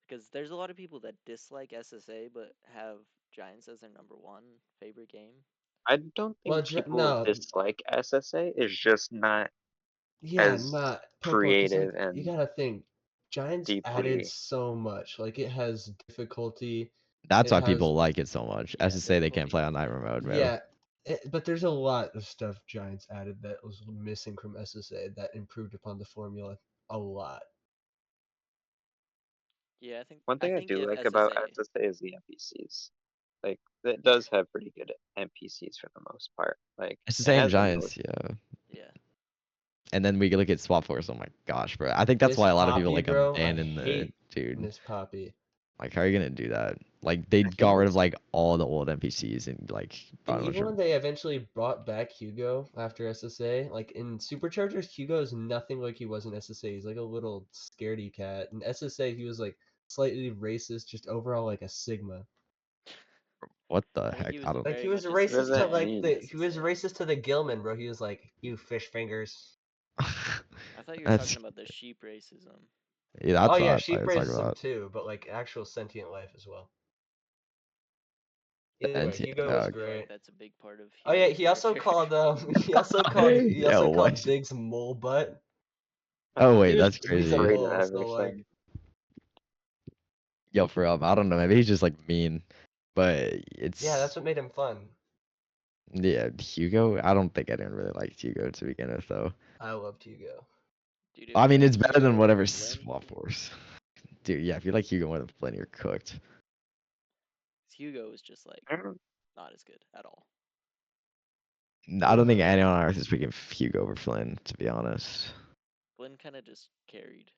Speaker 1: because there's a lot of people that dislike SSA but have Giants as their #1 favorite game.
Speaker 4: I don't
Speaker 2: well,
Speaker 4: think people
Speaker 2: no,
Speaker 4: dislike SSA. It's just not
Speaker 2: yeah,
Speaker 4: as
Speaker 2: not pinpoint because like
Speaker 4: creative
Speaker 2: you
Speaker 4: and
Speaker 2: gotta think, Giants added
Speaker 4: deeply.
Speaker 2: so much. Like it has difficulty,
Speaker 3: That's
Speaker 2: it
Speaker 3: why
Speaker 2: has
Speaker 3: people like it so much.
Speaker 1: Yeah,
Speaker 3: SSA they can't
Speaker 1: difficulty
Speaker 3: play on
Speaker 1: was
Speaker 3: night
Speaker 1: big.
Speaker 3: mode, bro.
Speaker 2: yeah. But there's a lot of stuff Giants added that was missing from SSA that improved upon the formula a lot.
Speaker 1: Yeah,
Speaker 4: One
Speaker 1: I
Speaker 4: thing I
Speaker 1: think
Speaker 4: do
Speaker 1: if
Speaker 4: like about
Speaker 1: SSA,
Speaker 4: SSA is the NPCs. Like it
Speaker 1: yeah,
Speaker 4: does have pretty good NPCs for the most part. Like it
Speaker 3: SSA and
Speaker 4: has the most.
Speaker 3: Giants, yeah.
Speaker 1: yeah,
Speaker 3: And then we look at Swap Force. Oh my gosh, bro. I think that's
Speaker 2: Miss
Speaker 3: why a lot of people
Speaker 2: Poppy,
Speaker 3: like
Speaker 2: bro, I
Speaker 3: abandon the
Speaker 2: hate
Speaker 3: dude.
Speaker 2: Miss Poppy.
Speaker 3: Like, how are you gonna do that? Like, they
Speaker 4: I
Speaker 3: got
Speaker 4: think
Speaker 3: rid of like all the old NPCs and like
Speaker 2: And
Speaker 3: brought a bunch
Speaker 2: even
Speaker 3: of.
Speaker 2: when they eventually brought back Hugo after SSA, like in Superchargers, Hugo is nothing like he was in SSA. He's like a little scaredy cat. In SSA, he was like slightly racist, just overall like a Sigma.
Speaker 3: What the
Speaker 1: I think he
Speaker 3: heck?
Speaker 1: was
Speaker 3: I don't.
Speaker 2: Like he
Speaker 1: very
Speaker 2: was
Speaker 1: much a
Speaker 4: what does
Speaker 2: racist to
Speaker 1: Sigma
Speaker 4: that
Speaker 1: in
Speaker 2: like
Speaker 4: mean?
Speaker 2: the he was
Speaker 1: SSA.
Speaker 2: racist to the Gilman, bro. He was like, "You fish fingers."
Speaker 1: I thought you were
Speaker 3: That's
Speaker 1: talking about the sheep racism.
Speaker 3: yeah.
Speaker 2: Oh
Speaker 3: That's what
Speaker 2: yeah,
Speaker 3: I thought you
Speaker 2: sheep
Speaker 3: were talking
Speaker 2: racism
Speaker 3: about.
Speaker 2: too, but like actual sentient life as well. Either way,
Speaker 3: And yeah,
Speaker 2: Hugo was
Speaker 1: I feel like
Speaker 2: great.
Speaker 1: that's a big part of
Speaker 2: Oh yeah,
Speaker 1: Hugo's
Speaker 2: he also
Speaker 1: character.
Speaker 2: called he also
Speaker 3: Yo,
Speaker 2: called
Speaker 3: what?
Speaker 2: Biggs mole butt.
Speaker 3: Oh
Speaker 2: He
Speaker 3: wait,
Speaker 2: was
Speaker 3: that's
Speaker 2: he's a
Speaker 3: crazy.
Speaker 4: Afraid of
Speaker 2: mole, so like
Speaker 4: everything.
Speaker 3: Yo, for real, I don't know. Maybe he's just like mean, but
Speaker 2: yeah, that's
Speaker 3: it's
Speaker 2: what made him fun.
Speaker 3: yeah. Hugo. I don't think anyone really liked Hugo to begin with, though.
Speaker 2: I loved Hugo.
Speaker 1: Dude, if
Speaker 3: I
Speaker 1: you
Speaker 3: mean,
Speaker 1: like
Speaker 3: it's better than
Speaker 1: Hugo over
Speaker 3: whatever
Speaker 1: Flynn,
Speaker 3: Swap Force. Dude, yeah, if you like Hugo more than Flynn, you're cooked.
Speaker 1: Hugo is just like
Speaker 4: I don't.
Speaker 1: not as good at all.
Speaker 3: I don't think anyone on Earth is picking Hugo over Flynn, to be honest.
Speaker 1: Flynn kind of just carried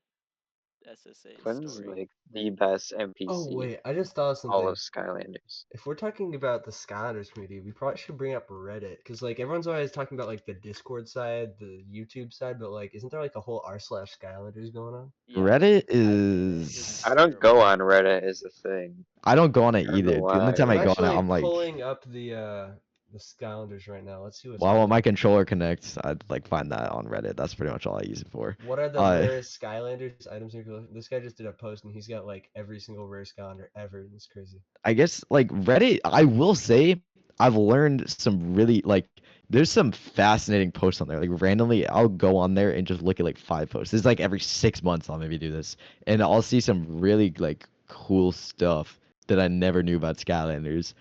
Speaker 1: SSA's
Speaker 4: Flynn's
Speaker 1: story.
Speaker 4: like the best
Speaker 2: Oh
Speaker 4: NPC
Speaker 2: wait, I just thought of
Speaker 4: all
Speaker 2: something.
Speaker 4: of Skylanders.
Speaker 2: If we're talking about the Skylanders community, we probably should bring up Reddit because like everyone's always talking about like the Discord side, the YouTube side, but like isn't there like a whole r/Skylanders going on?
Speaker 1: Yeah,
Speaker 3: Reddit
Speaker 1: it was
Speaker 4: I
Speaker 3: is.
Speaker 4: don't
Speaker 1: terrible.
Speaker 4: go on Reddit is the thing.
Speaker 3: I don't go on it
Speaker 4: I don't know
Speaker 3: either. The only
Speaker 4: why.
Speaker 3: time I
Speaker 2: I'm
Speaker 3: go on it,
Speaker 2: actually
Speaker 3: I'm like,
Speaker 2: pulling up the Skylanders right now. Let's see what's
Speaker 3: well, when my
Speaker 2: happening.
Speaker 3: controller connects, I'd like find that on Reddit. That's pretty much all I use it for.
Speaker 2: What are the rarest Skylanders items in your collection? This guy just did a post and he's got like every single rare Skylander ever, and it's crazy.
Speaker 3: I guess like Reddit, I will say I've learned some really like there's some fascinating posts on there. Like randomly, I'll go on there and just look at like 5 posts. It's like every 6 months I'll maybe do this, and I'll see some really like cool stuff that I never knew about Skylanders.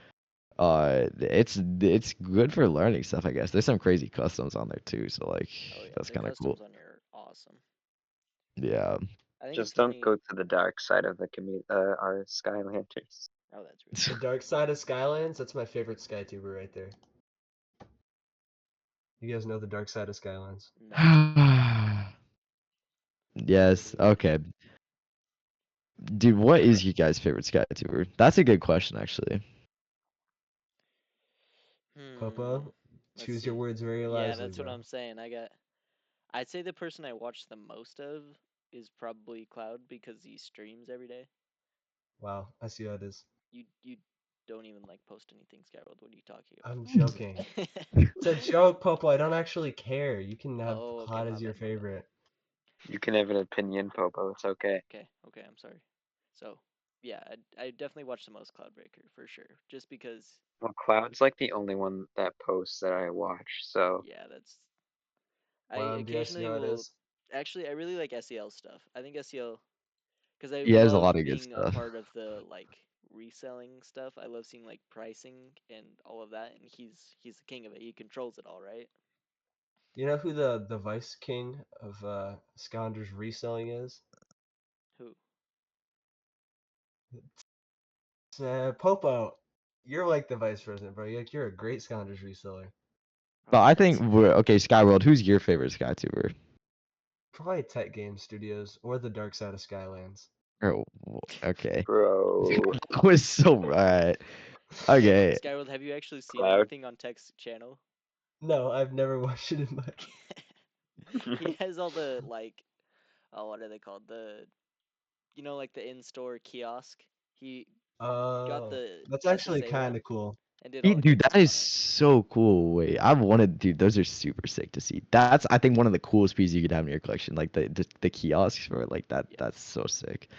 Speaker 3: It's good for learning stuff, I guess. There's some crazy customs on there too, so like
Speaker 1: Oh yeah,
Speaker 3: that's
Speaker 1: the
Speaker 3: kind of cool.
Speaker 1: customs on here are awesome.
Speaker 3: Yeah.
Speaker 1: I think
Speaker 4: Just
Speaker 1: it's
Speaker 4: don't go
Speaker 1: funny.
Speaker 4: to the dark side of the our Skylanders.
Speaker 1: Oh, that's
Speaker 2: The
Speaker 1: rude.
Speaker 2: dark side of Skylands, that's my favorite Skytuber right there. You guys know the dark side of Skylands?
Speaker 1: No.
Speaker 3: Yes. Okay. Dude, what is your guys' favorite Skytuber? That's a good question, actually.
Speaker 2: Popo,
Speaker 1: Let's
Speaker 2: choose your
Speaker 1: see.
Speaker 2: words very
Speaker 1: Yeah,
Speaker 2: wisely,
Speaker 1: that's what
Speaker 2: bro.
Speaker 1: I'm saying. I'd say the person I watch the most of is probably Cloud because he streams every day.
Speaker 2: Wow, I see how it is.
Speaker 1: You don't even like post anything, Skyworld. What are you talking
Speaker 2: I'm
Speaker 1: about?
Speaker 2: joking. It's a joke, Popo. I don't actually care. You can have
Speaker 1: Oh, okay,
Speaker 2: Cloud
Speaker 1: my
Speaker 2: as your
Speaker 1: bad, my bad.
Speaker 2: favorite.
Speaker 4: You can have an opinion, Popo. It's okay.
Speaker 1: Okay, I'm sorry. So, yeah, I definitely watch the most Cloudbreaker for sure, just because.
Speaker 4: Well, Cloud's like the only one that posts that I watch, so
Speaker 1: Yeah, that's. I
Speaker 2: Do I see
Speaker 1: occasionally
Speaker 2: how it
Speaker 1: will.
Speaker 2: is?
Speaker 1: Actually, I really like SEL stuff. I think SEL because I
Speaker 3: He has a
Speaker 1: love
Speaker 3: lot of good
Speaker 1: being a
Speaker 3: stuff.
Speaker 1: part of the like reselling stuff. I love seeing like pricing and all of that, and he's the king of it. He controls it all, right?
Speaker 2: You know who the vice king of Skylanders reselling is?
Speaker 1: Who?
Speaker 2: It's, Popo. You're like the vice president, bro. You're a great Skylanders reseller.
Speaker 3: But
Speaker 1: Oh,
Speaker 3: I
Speaker 1: thanks.
Speaker 3: think we're okay, Skyworld, who's your favorite Skytuber?
Speaker 2: Probably Tech Game Studios or the Dark Side of Skylands.
Speaker 3: Oh, okay.
Speaker 4: bro.
Speaker 3: That was so right. Okay.
Speaker 1: Skyworld, have you actually seen
Speaker 4: Cloud.
Speaker 1: anything on Tech's channel?
Speaker 2: No, I've never watched it in my.
Speaker 1: He has all the like, oh, what are they called? Like the in-store kiosk. He got
Speaker 2: Oh,
Speaker 1: the
Speaker 2: that's actually
Speaker 1: SSA
Speaker 2: kind
Speaker 1: one
Speaker 2: of cool.
Speaker 1: and did all the
Speaker 3: Dude, that
Speaker 1: customs
Speaker 3: is
Speaker 1: on it.
Speaker 3: so cool. Wait, I've wanted, dude, those are super sick to see. That's, I think, one of the coolest pieces you could have in your collection. Like the kiosks for it, like that.
Speaker 1: Yes.
Speaker 3: That's so sick.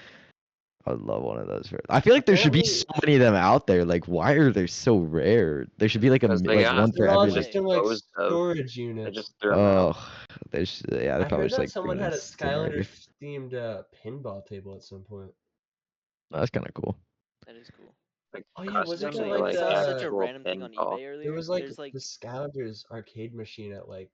Speaker 3: I would love one of those. I feel like there should be
Speaker 2: Apparently,
Speaker 3: so many of them out there. Like, why are they so rare? There should be like
Speaker 4: Because they
Speaker 3: like
Speaker 4: got
Speaker 3: one for
Speaker 2: they're all
Speaker 3: every
Speaker 2: just
Speaker 3: like.
Speaker 2: in like
Speaker 1: Way.
Speaker 4: disposed of.
Speaker 2: storage
Speaker 4: They
Speaker 2: units.
Speaker 4: just threw them out.
Speaker 3: Oh, yeah, they
Speaker 2: I
Speaker 3: probably
Speaker 2: heard
Speaker 3: just
Speaker 2: that
Speaker 3: like
Speaker 2: someone
Speaker 3: bring
Speaker 2: had a
Speaker 3: this generator.
Speaker 2: Skylanders themed pinball table at some point.
Speaker 3: That's kind of cool.
Speaker 1: That is cool.
Speaker 4: Like
Speaker 2: Oh yeah, wasn't
Speaker 4: custom
Speaker 2: there
Speaker 1: Actually,
Speaker 4: or
Speaker 1: I
Speaker 2: like
Speaker 4: like
Speaker 1: saw such a
Speaker 4: actual
Speaker 1: random thing on
Speaker 4: pinball.
Speaker 1: eBay
Speaker 2: there
Speaker 1: earlier.
Speaker 2: was like
Speaker 1: There's like,
Speaker 2: the Skylanders arcade machine at like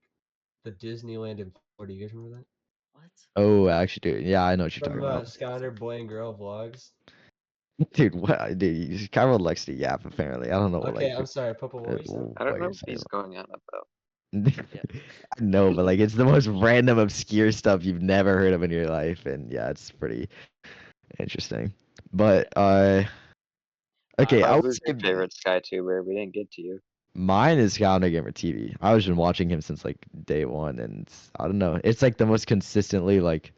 Speaker 2: the Disneyland in Florida. You guys remember that?
Speaker 1: what?
Speaker 3: Oh, actually, dude, yeah, I know what you're
Speaker 2: From
Speaker 3: talking about.
Speaker 2: Skylander Boy and Girl vlogs.
Speaker 3: Dude, what? Dude, Cairo likes to yap. Apparently, I don't know what
Speaker 2: Okay,
Speaker 3: like
Speaker 2: I'm sorry, Papa. What were you saying?
Speaker 4: I don't
Speaker 3: what
Speaker 4: know
Speaker 3: you're
Speaker 4: what
Speaker 3: saying.
Speaker 4: he's going on about.
Speaker 1: Yeah.
Speaker 3: I know, but like it's the most random, obscure stuff you've never heard of in your life, and yeah, it's pretty interesting. But
Speaker 1: Yeah.
Speaker 3: okay, I
Speaker 1: Uh,
Speaker 4: Cloud,
Speaker 3: would
Speaker 4: who's
Speaker 3: say
Speaker 4: your favorite Skytuber? We didn't get to you.
Speaker 3: mine is Skylander Gamer TV. I was been watching him since like day one, and I don't know, it's like the most consistently like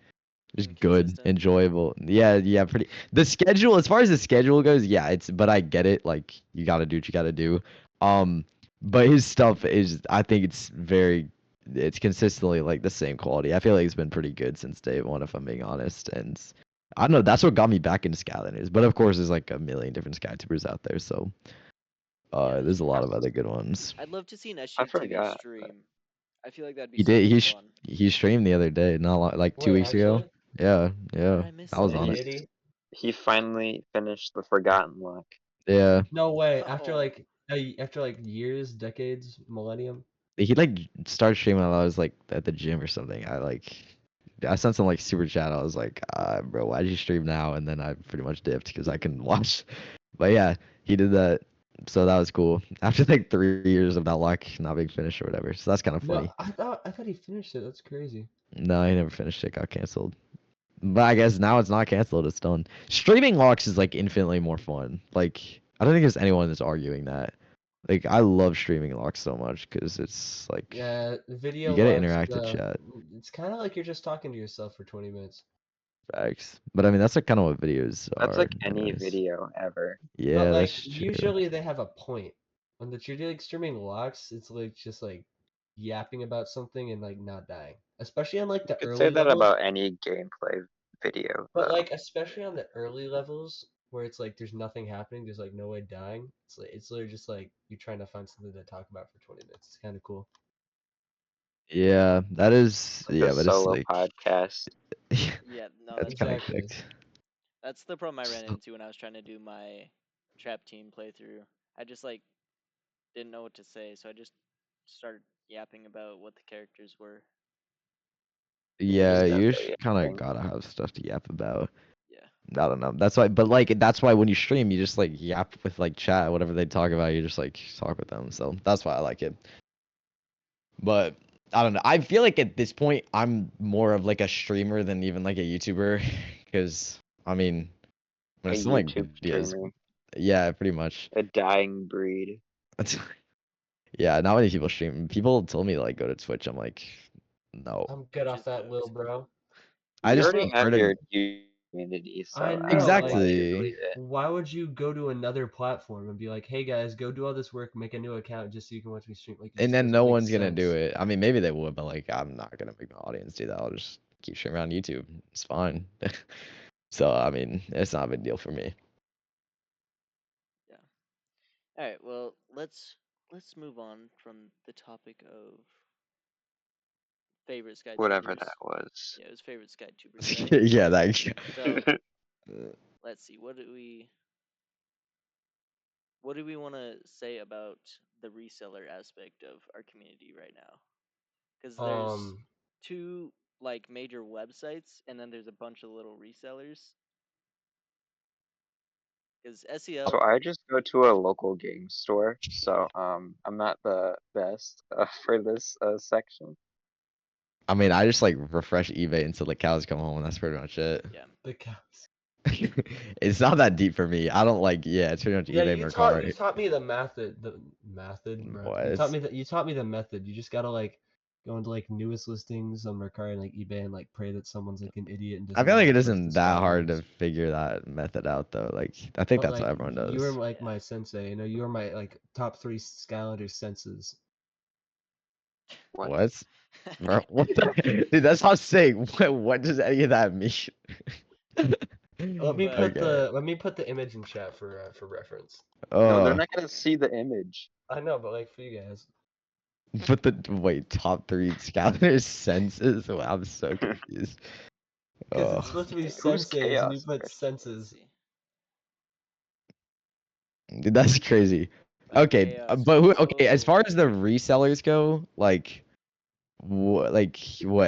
Speaker 3: just good,
Speaker 1: inconsistent.
Speaker 3: enjoyable. Yeah, yeah, pretty. The schedule, as far as the schedule goes, yeah, but I get it. Like you got to do what you got to do. Um, but his stuff is, I think it's consistently like the same quality. I feel like it's been pretty good since day one, if I'm being honest. And I don't know, that's what got me back into Skylanders. But of course, there's like a million different Skytubers out there, so
Speaker 1: Yeah, that's
Speaker 3: there's a
Speaker 1: true.
Speaker 3: lot of other good ones.
Speaker 1: I'd love to see an
Speaker 4: I
Speaker 1: SGTV
Speaker 4: forgot.
Speaker 1: stream. I feel like that'd be
Speaker 3: He
Speaker 1: so
Speaker 3: did.
Speaker 1: much fun.
Speaker 3: He streamed the other day, not like two
Speaker 2: Wait,
Speaker 3: weeks ago.
Speaker 2: actually?
Speaker 3: Yeah,
Speaker 1: How did
Speaker 3: yeah,
Speaker 1: I miss
Speaker 3: I was
Speaker 4: Yeah,
Speaker 3: on
Speaker 2: Oh,
Speaker 3: it.
Speaker 2: did he?
Speaker 4: he finally finished the Forgotten Lock.
Speaker 3: Yeah.
Speaker 2: No way.
Speaker 1: Oh,
Speaker 2: After like years, decades, millennium.
Speaker 3: He like started streaming while I was like at the gym or something. I sent some like super chat. I was like, bro, why did you stream now? And then I pretty much dipped because I couldn't watch. But yeah, he did that. So that was cool. After like 3 years of that luck not being finished or whatever. So that's kind of
Speaker 2: No,
Speaker 3: funny.
Speaker 2: I thought he finished it. That's crazy.
Speaker 3: No, he never finished it. Got canceled. But I guess now it's not canceled. It's done. Streaming locks is like infinitely more fun. Like I don't think there's anyone that's arguing that. Like I love streaming locks so much because it's like
Speaker 2: Yeah,
Speaker 3: you
Speaker 2: video
Speaker 3: get to
Speaker 2: logs.
Speaker 3: interact with chat.
Speaker 2: It's kind of like you're just talking to yourself for 20 minutes.
Speaker 3: Facts. But I mean, that's like kind of what videos
Speaker 4: That's
Speaker 3: are,
Speaker 4: like any
Speaker 3: anyways.
Speaker 4: video ever.
Speaker 2: But
Speaker 3: Yeah,
Speaker 2: like
Speaker 3: that's true.
Speaker 2: usually they have a point. When you're like streaming locks, it's like just like yapping about something and like not dying. Especially on like
Speaker 4: You
Speaker 2: the
Speaker 4: could say
Speaker 2: early
Speaker 4: that
Speaker 2: levels.
Speaker 4: about any gameplay video,
Speaker 2: But
Speaker 4: though.
Speaker 2: like especially on the early levels where it's like there's nothing happening, there's like no way dying. It's literally just like you're trying to find something to talk about for 20 minutes. It's kind of cool.
Speaker 3: Yeah, that is.
Speaker 4: Like
Speaker 3: Yeah,
Speaker 4: a
Speaker 3: but it's
Speaker 4: solo
Speaker 3: like.
Speaker 4: podcast.
Speaker 1: Yeah, no,
Speaker 3: That's kind of
Speaker 2: Exactly.
Speaker 3: cooked.
Speaker 1: that's the problem I ran into when I was trying to do my trap team playthrough. I just like didn't know what to say, so I just started yapping about what the characters were.
Speaker 3: Yeah,
Speaker 4: Just got
Speaker 3: you
Speaker 4: there
Speaker 3: kind of
Speaker 4: yapping.
Speaker 3: gotta have stuff to yap about.
Speaker 1: Yeah.
Speaker 3: I don't know. That's why, but like that's why when you stream, you just like yap with like chat, whatever they talk about, you just like talk with them. So that's why I like it. But I don't know. I feel like at this point, I'm more of like a streamer than even like a YouTuber, because I mean, when
Speaker 4: A
Speaker 3: it's like
Speaker 4: YouTube
Speaker 3: videos,
Speaker 4: streamer.
Speaker 3: yeah, pretty much.
Speaker 4: A dying breed.
Speaker 3: That's yeah. Not many people stream. People told me to like go to Twitch. I'm like, no.
Speaker 2: I'm good
Speaker 1: Which
Speaker 2: off
Speaker 1: is
Speaker 2: that, Lil
Speaker 1: cooked.
Speaker 2: bro.
Speaker 3: I
Speaker 4: You
Speaker 3: just
Speaker 4: already have
Speaker 3: prefer
Speaker 4: your
Speaker 3: to
Speaker 4: YouTube community,
Speaker 2: I
Speaker 4: so I don't
Speaker 2: know,
Speaker 4: know why
Speaker 2: like,
Speaker 4: you'd
Speaker 3: exactly.
Speaker 4: leave it.
Speaker 2: why would you go to another platform and be like, hey guys, go do all this work, make a new account just so you can watch me stream? Like, it
Speaker 3: And
Speaker 2: just
Speaker 3: then
Speaker 2: doesn't
Speaker 3: no
Speaker 2: make
Speaker 3: one's gonna do
Speaker 2: sense.
Speaker 3: it. I mean, maybe they would, but like, I'm not gonna make my audience do that. I'll just keep streaming on YouTube. It's fine. So I mean, it's not a big deal for me.
Speaker 1: Yeah. All right. Well, let's move on from the topic of favorite
Speaker 4: Whatever
Speaker 1: Skytubers.
Speaker 4: that was.
Speaker 1: Yeah, it was favorite Skytubers, right?
Speaker 3: Yeah, that.
Speaker 1: So let's see. What do we want to say about the reseller aspect of our community right now? Because there's
Speaker 2: Um,
Speaker 1: two like major websites, and then there's a bunch of little resellers. Because
Speaker 4: So
Speaker 1: SEL,
Speaker 4: I just go to a local game store, so I'm not the best for this section.
Speaker 3: I mean, I just like refresh eBay until the cows come home, and that's pretty much it.
Speaker 1: yeah,
Speaker 2: the cows.
Speaker 3: It's not that deep for me. I don't like. Yeah, it's pretty much
Speaker 2: Yeah,
Speaker 3: eBay,
Speaker 2: you
Speaker 3: Mercari.
Speaker 2: taught me the method. The method, bro.
Speaker 3: What?
Speaker 2: You taught me the method. You just gotta like go into like newest listings on Mercari and like eBay and like pray that someone's like an idiot and
Speaker 3: I
Speaker 2: doesn't
Speaker 3: feel
Speaker 2: know
Speaker 3: like
Speaker 2: how
Speaker 3: it
Speaker 2: to post the
Speaker 3: isn't that hard to
Speaker 2: Skylanders.
Speaker 3: figure that method out, though. Like, I think
Speaker 2: But
Speaker 3: that's what
Speaker 2: like
Speaker 3: everyone
Speaker 2: you were
Speaker 3: does.
Speaker 2: like
Speaker 1: Yeah.
Speaker 2: my sensei, you know, you were my like top 3 Skylanders senses.
Speaker 4: What?
Speaker 3: What? Bro, what the? Dude, that's not saying. What does any of that mean?
Speaker 2: Let me
Speaker 1: But
Speaker 2: put the image in chat for reference.
Speaker 4: No, they're
Speaker 3: Uh,
Speaker 4: not gonna see the image.
Speaker 2: I know, but like for you guys.
Speaker 3: but the wait, top three Skylanders senses. Well, I'm so confused.
Speaker 2: Because it's
Speaker 3: Oh,
Speaker 2: supposed to be
Speaker 4: Who's
Speaker 2: senses and you
Speaker 4: chaos?
Speaker 2: put
Speaker 1: let's
Speaker 2: senses.
Speaker 1: see.
Speaker 3: dude, that's crazy.
Speaker 1: By
Speaker 3: Okay,
Speaker 1: chaos.
Speaker 3: but who? Okay, as
Speaker 1: Whoa.
Speaker 3: far as the resellers go, what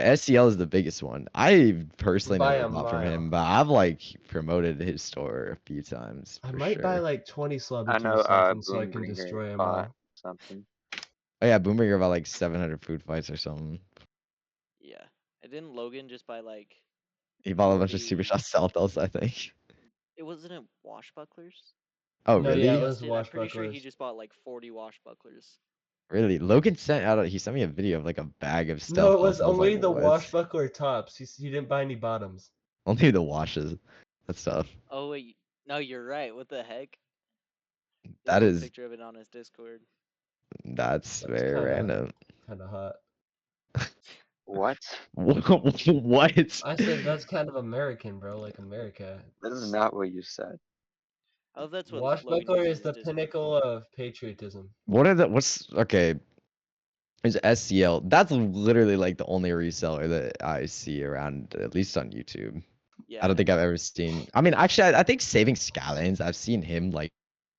Speaker 3: SCL is the biggest one. I personally
Speaker 2: By
Speaker 3: never
Speaker 2: a
Speaker 3: bought from
Speaker 2: mile.
Speaker 3: him, but I've like promoted his store a few times
Speaker 2: I
Speaker 3: for
Speaker 2: might buy
Speaker 3: sure.
Speaker 2: like 20 Slobber
Speaker 4: I know
Speaker 2: Tooth something so I can
Speaker 4: Boombringer
Speaker 2: destroy them
Speaker 4: bought
Speaker 2: all.
Speaker 4: something.
Speaker 3: Oh yeah, Boomerang about like 700 food fights or something.
Speaker 1: Yeah. And didn't Logan just buy like
Speaker 3: He bought a bunch of Super
Speaker 1: 40?
Speaker 3: Shot Saltos, I think.
Speaker 1: It wasn't it washbucklers?
Speaker 3: Oh
Speaker 2: No,
Speaker 1: Logan
Speaker 2: yeah, it
Speaker 3: really?
Speaker 2: was
Speaker 1: posted. I'm pretty sure he
Speaker 2: washbucklers.
Speaker 1: just bought like 40 washbucklers.
Speaker 3: Really? Logan sent out. He sent me a video of like a bag of
Speaker 2: No,
Speaker 3: stuff.
Speaker 2: it was
Speaker 3: I was like,
Speaker 2: only the
Speaker 3: what?
Speaker 2: washbuckler tops. He didn't buy any bottoms.
Speaker 3: Only the washes. That's tough.
Speaker 1: Oh wait, no, you're right. What the heck?
Speaker 3: That
Speaker 1: There's a
Speaker 3: is.
Speaker 1: picture of it on his Discord.
Speaker 3: That's
Speaker 2: That's
Speaker 3: very random.
Speaker 2: kind of hot.
Speaker 4: What?
Speaker 3: What?
Speaker 2: I said that's kind of American, bro. Like America.
Speaker 4: That is not what you said.
Speaker 1: Oh, that's what Logan
Speaker 2: Washbuckler
Speaker 1: uses
Speaker 2: is
Speaker 1: his
Speaker 2: the
Speaker 1: Discord
Speaker 2: pinnacle
Speaker 1: for.
Speaker 2: of patriotism.
Speaker 3: What are the? What's okay? Is SCL? That's literally like the only reseller that I see around, at least on YouTube. I
Speaker 1: Yeah.
Speaker 3: don't think I've ever seen. I mean, actually, I think Saving Skylands. I've seen him like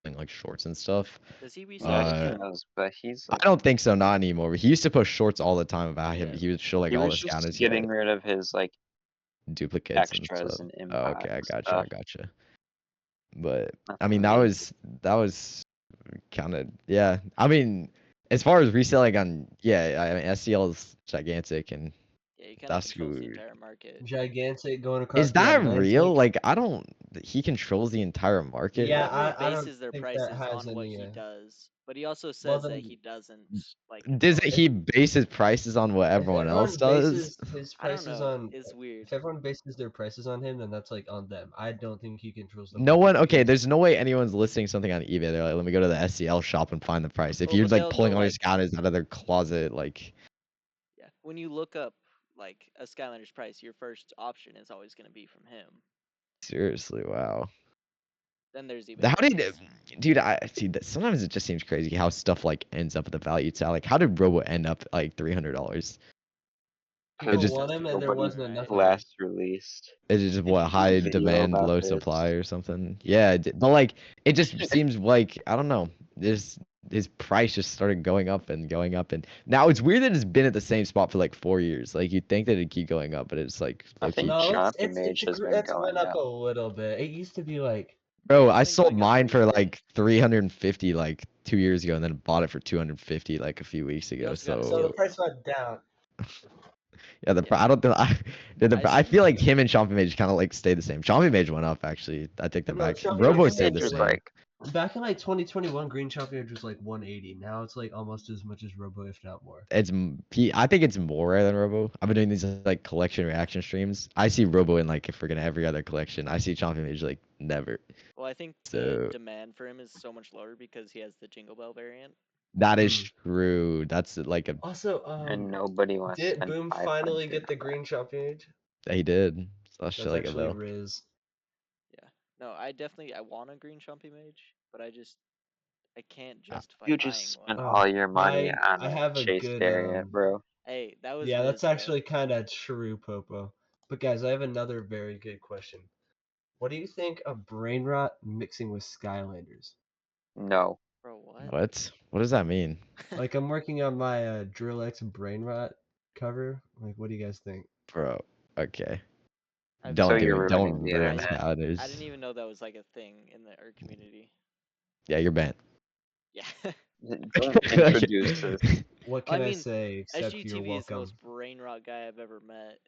Speaker 3: doing like shorts and stuff.
Speaker 1: Does he resell
Speaker 4: Yeah,
Speaker 1: like
Speaker 4: he
Speaker 3: Uh,
Speaker 1: that?
Speaker 4: knows, but he's
Speaker 3: I
Speaker 4: like,
Speaker 3: don't think so. Not anymore. He used to post shorts all the time about him.
Speaker 1: Yeah.
Speaker 3: He would show like
Speaker 4: he
Speaker 3: all
Speaker 4: was
Speaker 3: the
Speaker 4: just
Speaker 3: Skylanders he
Speaker 4: getting
Speaker 3: had,
Speaker 4: rid of his like
Speaker 3: duplicates and
Speaker 4: extras
Speaker 3: stuff.
Speaker 4: and
Speaker 3: Oh, okay, I
Speaker 4: impact
Speaker 3: gotcha. I
Speaker 4: stuff.
Speaker 3: gotcha. But I
Speaker 4: Nothing
Speaker 3: mean,
Speaker 4: major.
Speaker 3: that was kind of yeah. I mean, as far as reselling on yeah, I mean SCL is gigantic and
Speaker 1: Yeah, he kind of
Speaker 3: that's
Speaker 1: controls the
Speaker 3: good.
Speaker 1: entire market.
Speaker 2: Gigantic going
Speaker 3: Is
Speaker 2: across the
Speaker 3: that real?
Speaker 2: Atlantic.
Speaker 3: Like I don't. He controls the entire market.
Speaker 2: Yeah,
Speaker 1: Everyone
Speaker 2: I don't
Speaker 1: bases their
Speaker 2: think that
Speaker 1: prices
Speaker 2: has
Speaker 1: on what
Speaker 2: any.
Speaker 1: he does, but he also
Speaker 2: Well,
Speaker 1: says that
Speaker 2: then
Speaker 1: he doesn't like
Speaker 3: Does
Speaker 1: control
Speaker 3: it,
Speaker 1: it.
Speaker 3: he bases prices on what
Speaker 2: if
Speaker 3: everyone else
Speaker 2: everyone
Speaker 3: does?
Speaker 2: bases his
Speaker 1: I don't
Speaker 2: prices
Speaker 1: know.
Speaker 2: on,
Speaker 1: It's weird.
Speaker 2: if everyone bases their prices on him, then that's like on them. I don't think he controls the
Speaker 3: No
Speaker 2: market
Speaker 3: one. Okay,
Speaker 2: because
Speaker 3: there's no way anyone's listing something on eBay. They're like, let me go to the SCL shop and find the price. If
Speaker 1: Well,
Speaker 3: you're
Speaker 1: but
Speaker 3: like
Speaker 1: they'll
Speaker 3: pulling all your
Speaker 1: like
Speaker 3: scouters out of their closet, like
Speaker 1: yeah. When you look up like a Skylanders price, your first option is always going to be from him.
Speaker 3: seriously, wow.
Speaker 1: Then there's eBay
Speaker 3: How did,
Speaker 1: prices.
Speaker 3: dude? I see that sometimes it just seems crazy how stuff like ends up at the value tag. Like, how did Robo end up like $300? It
Speaker 2: People
Speaker 1: Because
Speaker 3: just
Speaker 2: want
Speaker 1: that's
Speaker 2: him,
Speaker 1: the
Speaker 2: and there
Speaker 1: cool
Speaker 4: Nobody
Speaker 1: one,
Speaker 2: wasn't
Speaker 1: right?
Speaker 2: enough of him.
Speaker 4: last released.
Speaker 3: it's just
Speaker 1: Did
Speaker 3: what
Speaker 1: you see
Speaker 3: high
Speaker 1: the
Speaker 4: Video
Speaker 3: demand,
Speaker 4: about
Speaker 3: low
Speaker 4: this.
Speaker 3: supply or something. Yeah, but like it just seems like I don't know. This his price just started going up and going up, and now it's weird that it's been at the same spot for like 4 years. Like you'd think that it'd keep going up, but it's like
Speaker 4: I
Speaker 3: low key.
Speaker 4: think
Speaker 2: No,
Speaker 4: Chompy Mage has been
Speaker 2: it's went
Speaker 4: going
Speaker 2: up a
Speaker 4: up.
Speaker 2: little bit. It used to be like
Speaker 1: Yeah,
Speaker 3: Bro,
Speaker 1: it's
Speaker 3: I
Speaker 1: been
Speaker 3: sold
Speaker 1: going up
Speaker 3: mine
Speaker 1: pretty
Speaker 3: for
Speaker 1: steady.
Speaker 3: like 350 like 2 years ago, and then bought it for 250 like a few weeks
Speaker 1: You
Speaker 3: ago.
Speaker 1: also got a
Speaker 2: so the
Speaker 1: steal
Speaker 3: So
Speaker 2: price
Speaker 1: though.
Speaker 2: went down.
Speaker 3: yeah,
Speaker 1: Yeah.
Speaker 3: I don't think I
Speaker 1: see.
Speaker 3: feel like him and Chompy Mage kind of like stayed the same. Chompy Mage went up actually. I take that
Speaker 2: No,
Speaker 3: back.
Speaker 2: Chompy
Speaker 4: Chompy
Speaker 3: Robo
Speaker 2: Mage
Speaker 3: stayed
Speaker 2: back
Speaker 3: the
Speaker 4: Mage
Speaker 2: in
Speaker 4: was
Speaker 3: same.
Speaker 2: like
Speaker 4: like,
Speaker 2: back in like 2021, Green Chompy Mage was like 180. Now it's like almost as much as Robo, if not more.
Speaker 3: I think it's more rare than Robo. I've been doing these like collection reaction streams. I see Robo in like if we're gonna every other collection. I see Chompy Mage like never.
Speaker 1: Well, I think the
Speaker 3: So
Speaker 1: demand for him is so much lower because he has the Jingle Bell variant.
Speaker 3: that is
Speaker 2: Mm.
Speaker 3: true. That's like a
Speaker 2: Also,
Speaker 4: and nobody wants to
Speaker 2: did
Speaker 4: spend
Speaker 2: Boom
Speaker 4: 500
Speaker 2: finally get the
Speaker 4: on that.
Speaker 2: Green Chompy Mage?
Speaker 3: he did. So shit
Speaker 2: That's
Speaker 3: like it
Speaker 2: actually
Speaker 3: though.
Speaker 2: Riz.
Speaker 1: Yeah. No, I want a green Chumpy Mage, but I can't
Speaker 3: Ah,
Speaker 1: justify
Speaker 4: You
Speaker 1: buying
Speaker 4: just
Speaker 1: one.
Speaker 4: spent all your money on
Speaker 2: I
Speaker 4: a
Speaker 2: have a
Speaker 4: Chase
Speaker 2: good
Speaker 4: Variant, bro.
Speaker 1: Hey, that was
Speaker 2: Yeah,
Speaker 1: Riz
Speaker 2: that's
Speaker 1: though.
Speaker 2: actually kind of true, Popo. But guys, I have another very good question. What do you think of brain rot mixing with Skylanders?
Speaker 4: No.
Speaker 1: Bro, what?
Speaker 3: What? What does that mean?
Speaker 2: Like I'm working on my Drill X brain rot cover. Like, what do you guys think?
Speaker 3: Bro. Okay.
Speaker 1: I've
Speaker 4: So
Speaker 3: Don't
Speaker 1: never
Speaker 3: do
Speaker 4: you're
Speaker 3: it.
Speaker 1: heard of
Speaker 4: ruining
Speaker 3: Don't
Speaker 4: the
Speaker 3: ruin
Speaker 1: I
Speaker 4: internet.
Speaker 1: I didn't
Speaker 3: Skylanders.
Speaker 1: even know that was like a thing in the art community.
Speaker 3: Yeah, you're banned.
Speaker 1: Yeah.
Speaker 4: Don't introduce this.
Speaker 2: What
Speaker 1: I
Speaker 2: can I
Speaker 1: mean,
Speaker 2: say except you're
Speaker 1: SGTV is the
Speaker 2: welcome?
Speaker 1: most brain rot guy I've ever met.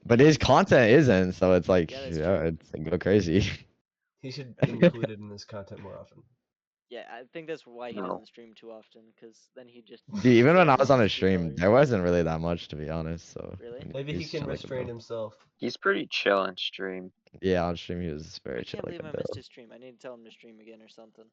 Speaker 3: But his
Speaker 1: He's
Speaker 3: content isn't, so it's like,
Speaker 1: Yeah, that's
Speaker 3: yeah,
Speaker 1: true.
Speaker 3: it's like, go crazy.
Speaker 2: He should include it in his content more often.
Speaker 1: Yeah, I think that's why he
Speaker 4: No.
Speaker 1: doesn't stream too often, because then he just
Speaker 3: Dude, even when I was
Speaker 1: scams
Speaker 3: on a
Speaker 1: his
Speaker 3: stream,
Speaker 1: resellers.
Speaker 3: there wasn't really that much, to be honest. So
Speaker 1: Really?
Speaker 2: Maybe
Speaker 3: he
Speaker 2: he
Speaker 3: was
Speaker 2: can
Speaker 3: chill like a
Speaker 2: restrain
Speaker 3: bill.
Speaker 2: himself.
Speaker 4: He's pretty chill on stream.
Speaker 3: Yeah, on stream he was
Speaker 1: I
Speaker 3: very chill
Speaker 1: can't
Speaker 3: like
Speaker 1: believe
Speaker 3: a
Speaker 1: I missed
Speaker 3: bill.
Speaker 1: his stream. I need to tell him to stream again or something.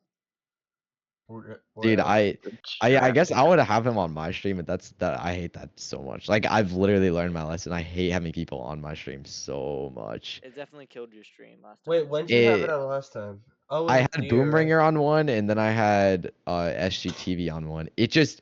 Speaker 2: Or
Speaker 3: Dude,
Speaker 2: else.
Speaker 4: The
Speaker 3: I
Speaker 4: chat.
Speaker 3: guess I would have him on my stream, but that I hate that so much. Like I've literally learned my lesson. I hate having people on my stream so much.
Speaker 1: It definitely killed your stream last time.
Speaker 2: Wait, when'd you have it
Speaker 3: It
Speaker 2: on last time? Oh, it
Speaker 3: I
Speaker 2: was a
Speaker 3: had
Speaker 2: deer, right?
Speaker 3: Boomringer on one, and then I had SGTV on one. It just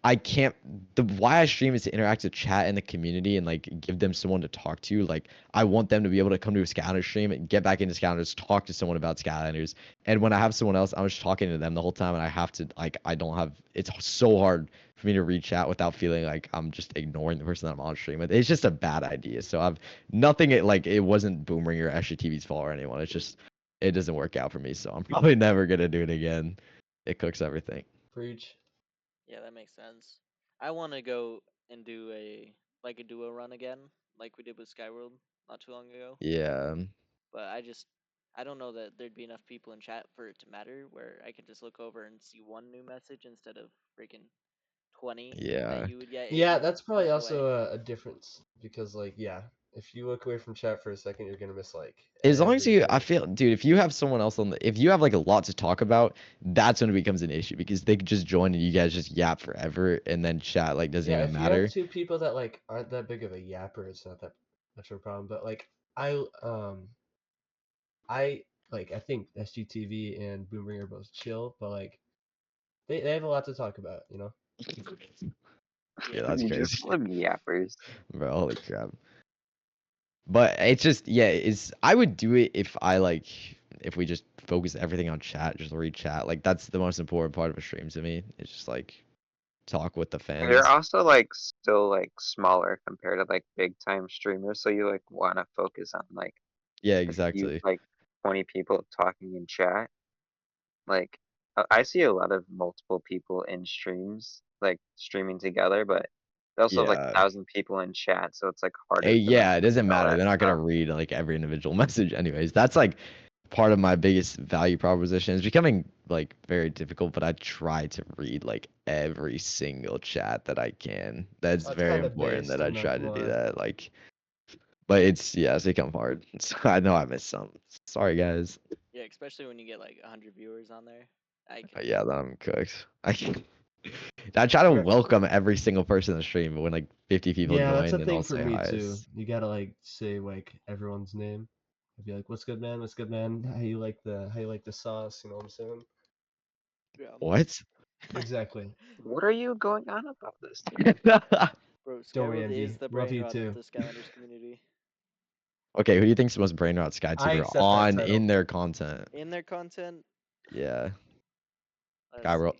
Speaker 3: I can't. The why I stream is to interact with chat in the community and like give them someone to talk to. Like I want them to be able to come to a Skylanders stream and get back into Skylanders, talk to someone about Skylanders. And when I have someone else, I'm just talking to them the whole time, and I have to like I don't have. It's so hard for me to reach out without feeling like I'm just ignoring the person that I'm on stream with. It's just a bad idea. So I've nothing. Like it wasn't Boomringer or SGTV's fault or anyone. It's just it doesn't work out for me. So I'm probably never gonna do it again. It cooks everything.
Speaker 2: Preach.
Speaker 1: Yeah, that makes sense. I want to go and do a duo run again, like we did with Skyworld not too long ago.
Speaker 3: Yeah.
Speaker 1: But I don't know that there'd be enough people in chat for it to matter. Where I could just look over and see one new message instead of freaking 20
Speaker 3: Yeah.
Speaker 1: that you would get if
Speaker 2: Yeah,
Speaker 1: you
Speaker 2: that's probably
Speaker 1: looked
Speaker 2: also
Speaker 1: away.
Speaker 2: a difference because, like, yeah, if you look away from chat for a second, you're gonna miss like
Speaker 3: As long as
Speaker 2: every
Speaker 3: you, I
Speaker 2: joke.
Speaker 3: feel, dude, if you have someone else on the, if you have like a lot to talk about, that's when it becomes an issue because they could just join and you guys just yap forever and then chat like doesn't
Speaker 2: Yeah,
Speaker 3: even
Speaker 2: if you have
Speaker 3: matter.
Speaker 2: two people that like aren't that big of a yapper, it's not that much of a problem. But like, I I like I think SGTV and Boomringer are both chill, but like they have a lot to talk about, you know.
Speaker 3: Yeah,
Speaker 1: Yeah.
Speaker 3: that's
Speaker 4: You just
Speaker 3: crazy,
Speaker 4: love yappers.
Speaker 3: bro. Holy crap. But it's just, yeah, it's, I would do it if I like, if we just focus everything on chat, just read chat. Like that's the most important part of a stream to me. It's just like talk with the
Speaker 4: They're
Speaker 3: fans.
Speaker 4: also like still like smaller compared to like big time streamers, so you like want to focus on like
Speaker 3: Yeah,
Speaker 4: a few
Speaker 3: exactly.
Speaker 4: like 20 people talking in chat. Like I see a lot of multiple people in streams like streaming together, but they also have like
Speaker 3: Yeah.
Speaker 4: 1,000 people in chat, so it's like harder for them
Speaker 3: Yeah, it
Speaker 4: to
Speaker 3: doesn't
Speaker 4: see all
Speaker 3: matter.
Speaker 4: that
Speaker 3: They're not gonna
Speaker 4: stuff.
Speaker 3: read like every individual message anyways. That's like part of my biggest value proposition. It's becoming like very difficult, but I try to read like every single chat that I can. That's
Speaker 2: That's
Speaker 3: very
Speaker 2: kind of
Speaker 3: important
Speaker 2: based.
Speaker 3: that I
Speaker 2: I'm not
Speaker 3: try
Speaker 2: gonna
Speaker 3: to do
Speaker 2: lie.
Speaker 3: that. Like, but it's yeah, it's become hard. So I know I missed some. Sorry guys.
Speaker 1: Yeah, especially when you get like 100 viewers on there. I can.
Speaker 3: But yeah, then I'm cooked. I can. I try to
Speaker 2: Or
Speaker 3: welcome every single person in the stream, but when like 50 people
Speaker 2: yeah, that's
Speaker 3: join,
Speaker 2: a
Speaker 3: then I'll
Speaker 2: thing for
Speaker 3: say
Speaker 2: me
Speaker 3: hi.
Speaker 2: too. You gotta like say like everyone's name. I'd be like, "What's good, man? What's good, man? How you like the sauce?" You know what I'm saying?
Speaker 1: Yeah.
Speaker 3: What?
Speaker 2: Exactly.
Speaker 4: What are you going on about this?
Speaker 1: Bro,
Speaker 2: Don't worry,
Speaker 1: Skyworld is
Speaker 2: MD.
Speaker 1: the
Speaker 2: Love
Speaker 1: brain
Speaker 2: you
Speaker 1: rot of
Speaker 2: too.
Speaker 1: the Skylanders community.
Speaker 3: Okay, who do you think's the most brain rot
Speaker 2: I
Speaker 3: Skytuber
Speaker 2: accept that
Speaker 3: on
Speaker 2: title.
Speaker 3: in their content?
Speaker 1: In their content,
Speaker 3: Yeah,
Speaker 1: let's
Speaker 3: Skyworld.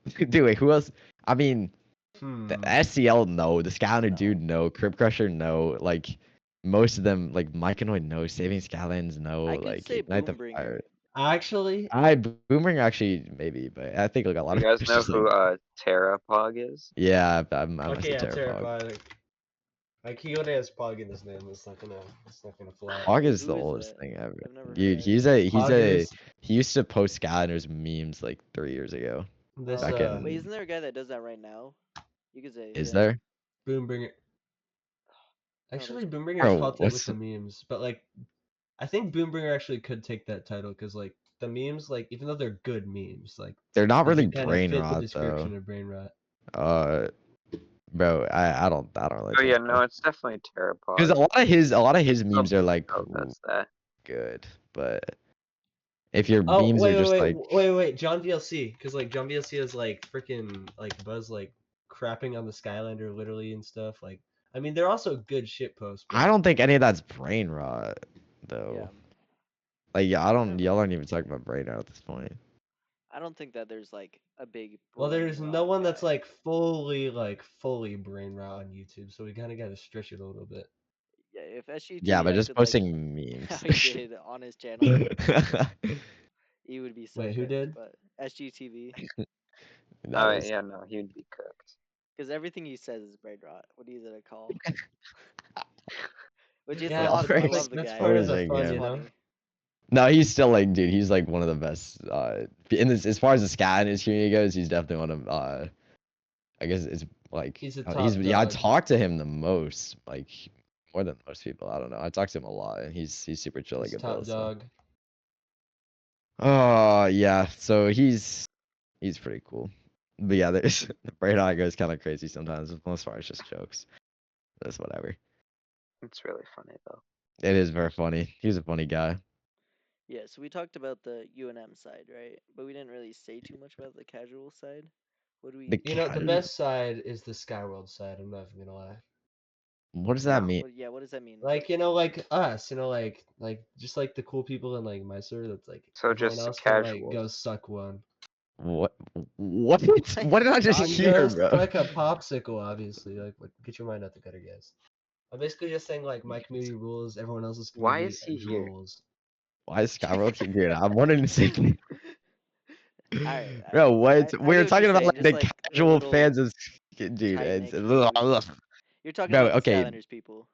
Speaker 1: see.
Speaker 3: Dude, wait, who else? I mean, the
Speaker 2: Hmm.
Speaker 3: SCL, no. The Skylander
Speaker 1: No.
Speaker 3: dude, no. Crypt Crusher, no. Like, most of them, like, Myconoid, no. Saving Skylands, no.
Speaker 1: I could
Speaker 3: Like,
Speaker 1: say
Speaker 3: Ignite the
Speaker 1: Boombringer.
Speaker 3: Fire.
Speaker 2: Actually,
Speaker 3: Boomerang actually, maybe, but I think, like, a
Speaker 4: Do
Speaker 3: lot
Speaker 4: you
Speaker 3: of
Speaker 4: guys
Speaker 3: it's
Speaker 4: know
Speaker 3: just, like,
Speaker 4: who Terrapog is?
Speaker 3: yeah, I'm a
Speaker 2: okay, yeah,
Speaker 3: Terrapog.
Speaker 2: Terrified. Like he only has Pog in his name. It's not gonna fly.
Speaker 3: Pog
Speaker 1: Wait,
Speaker 3: is
Speaker 1: who
Speaker 3: the
Speaker 1: is
Speaker 3: oldest
Speaker 1: that?
Speaker 3: thing ever.
Speaker 1: I've never heard
Speaker 3: Dude,
Speaker 1: that guy.
Speaker 2: Pog is
Speaker 3: he used to post Skylanders memes, like, 3 years ago.
Speaker 2: this
Speaker 3: Back
Speaker 1: Wait,
Speaker 3: in,
Speaker 1: isn't there a guy that does that right now? You could say
Speaker 3: is
Speaker 1: him.
Speaker 3: there?
Speaker 2: Boombringer.
Speaker 1: No,
Speaker 2: Actually,
Speaker 1: there's
Speaker 2: Boombringer's
Speaker 3: Bro,
Speaker 2: caught it with
Speaker 3: what's
Speaker 2: the memes, but like, I think Boombringer actually could take that title because like the memes, like even though they're good memes, like
Speaker 3: they're not
Speaker 2: they
Speaker 3: really
Speaker 2: do kind of
Speaker 3: brain
Speaker 2: fit the
Speaker 3: rot though.
Speaker 2: description of brain rot.
Speaker 3: Bro, I don't really
Speaker 4: Oh
Speaker 3: think
Speaker 4: yeah,
Speaker 3: so.
Speaker 4: no, it's definitely
Speaker 3: Because
Speaker 4: Terrapog.
Speaker 3: a lot of his
Speaker 4: Still
Speaker 3: memes are
Speaker 4: think
Speaker 3: like
Speaker 4: does that.
Speaker 3: good, but if your
Speaker 2: Oh
Speaker 3: memes are just like
Speaker 2: wait, John VLC, because like John VLC is like freaking like Buzz like crapping on the Skylander literally and stuff. Like, I mean, they're also good shit posts, but
Speaker 3: I don't think any of that's brain rot
Speaker 1: yeah.
Speaker 3: though. Like yeah,
Speaker 1: Never
Speaker 3: y'all
Speaker 1: mind.
Speaker 3: aren't even talking about brain rot at this point.
Speaker 1: I don't think that there's like a big.
Speaker 2: well,
Speaker 1: brain
Speaker 2: there's no
Speaker 1: rot
Speaker 2: one that's
Speaker 1: guy.
Speaker 2: like fully brain rot on YouTube, so we kind of got to stretch it a little bit.
Speaker 1: Yeah, if
Speaker 3: Yeah,
Speaker 1: SGTV
Speaker 3: but just
Speaker 1: acted like
Speaker 3: posting
Speaker 1: how
Speaker 3: memes.
Speaker 1: he did on his channel, he would be so
Speaker 2: Wait, who
Speaker 1: cooked.
Speaker 2: did?
Speaker 1: But SGTV,
Speaker 3: That
Speaker 4: Oh
Speaker 3: was
Speaker 4: yeah, no, he'd be cooked.
Speaker 1: because everything he says is brain rot. What is it a call? Which is
Speaker 2: Yeah,
Speaker 1: awesome. I
Speaker 2: that's
Speaker 1: love
Speaker 2: like
Speaker 1: the
Speaker 2: that's
Speaker 1: guy.
Speaker 2: part of the
Speaker 3: posing
Speaker 2: fun,
Speaker 1: He's
Speaker 2: you
Speaker 3: him.
Speaker 2: know.
Speaker 1: funny.
Speaker 3: No, he's still like, dude, he's like one of the best. In this, as far as the Skylanders community goes, he's definitely one of. I guess it's like
Speaker 2: He's a
Speaker 3: he's
Speaker 2: top
Speaker 3: yeah. I
Speaker 2: dog.
Speaker 3: talk to him the most, like more than most people. I don't know. I talk to him a lot, and he's super chill, like
Speaker 2: He's
Speaker 3: a
Speaker 2: top
Speaker 3: Bill. So.
Speaker 2: dog.
Speaker 3: Oh yeah, so he's pretty cool. But yeah, there's the brain eye goes kind of crazy sometimes. As far as just jokes, that's whatever.
Speaker 4: It's really funny though.
Speaker 3: It is very funny. He's a funny guy.
Speaker 1: Yeah, so we talked about the UNM side, right? But we didn't really say too much about the casual side. What do we?
Speaker 3: The
Speaker 2: You know, the
Speaker 3: cat.
Speaker 2: best side is the Skyworld side. I'm not even gonna lie.
Speaker 3: What does that
Speaker 4: No.
Speaker 3: mean?
Speaker 1: Yeah, what does that mean?
Speaker 2: Like like us, like just like the cool people in like my server. That's like
Speaker 4: So
Speaker 2: everyone
Speaker 4: just
Speaker 2: else can like
Speaker 4: casuals.
Speaker 2: go suck one.
Speaker 3: What? What? What did I just
Speaker 2: And
Speaker 3: hear,
Speaker 2: go
Speaker 3: bro?
Speaker 2: suck a popsicle, obviously. Like, get your mind out the gutter, guys. I'm basically just saying like my community rules, everyone else's
Speaker 4: Why
Speaker 2: community
Speaker 4: is he here?
Speaker 2: rules.
Speaker 3: Why is Skyworld keep doing that? I'm wondering the same thing.
Speaker 1: Alright,
Speaker 3: Bro, what?
Speaker 1: I
Speaker 3: We're
Speaker 1: get what
Speaker 3: talking
Speaker 1: you're
Speaker 3: about
Speaker 1: saying.
Speaker 3: like
Speaker 1: Just
Speaker 3: the
Speaker 1: like the
Speaker 3: casual
Speaker 1: little
Speaker 3: fans of dude.
Speaker 1: tight
Speaker 3: It's
Speaker 1: knit communities. You're talking
Speaker 3: bro.
Speaker 1: about the
Speaker 3: Okay,
Speaker 1: Skylanders people,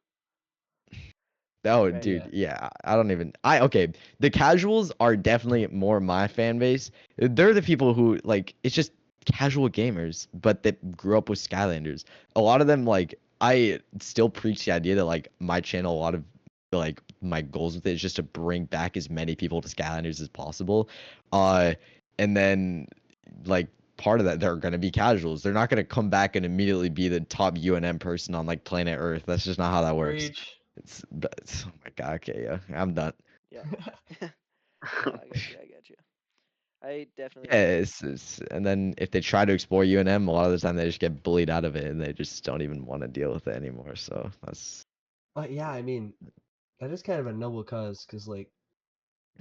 Speaker 3: oh,
Speaker 1: right?
Speaker 3: dude, yeah. I don't even. Okay. The casuals are definitely more my fan base. They're the people who like. It's just casual gamers, but that grew up with Skylanders. A lot of them like. I still preach the idea that like my channel, a lot of like my goals with it is just to bring back as many people to Skylanders as possible. And then like part of that they're gonna be casuals. They're not gonna come back and immediately be the top UNM person on like planet Earth. That's just not how that works.
Speaker 2: Preach.
Speaker 3: Oh my god, okay, yeah, I'm done.
Speaker 1: Yeah. No, I got you. I got you. I definitely.
Speaker 3: Yeah, and then if they try to explore UNM, a lot of the time they just get bullied out of it and they just don't even want to deal with it anymore. So that's
Speaker 2: But yeah, I mean, that is kind of a noble cause, cause like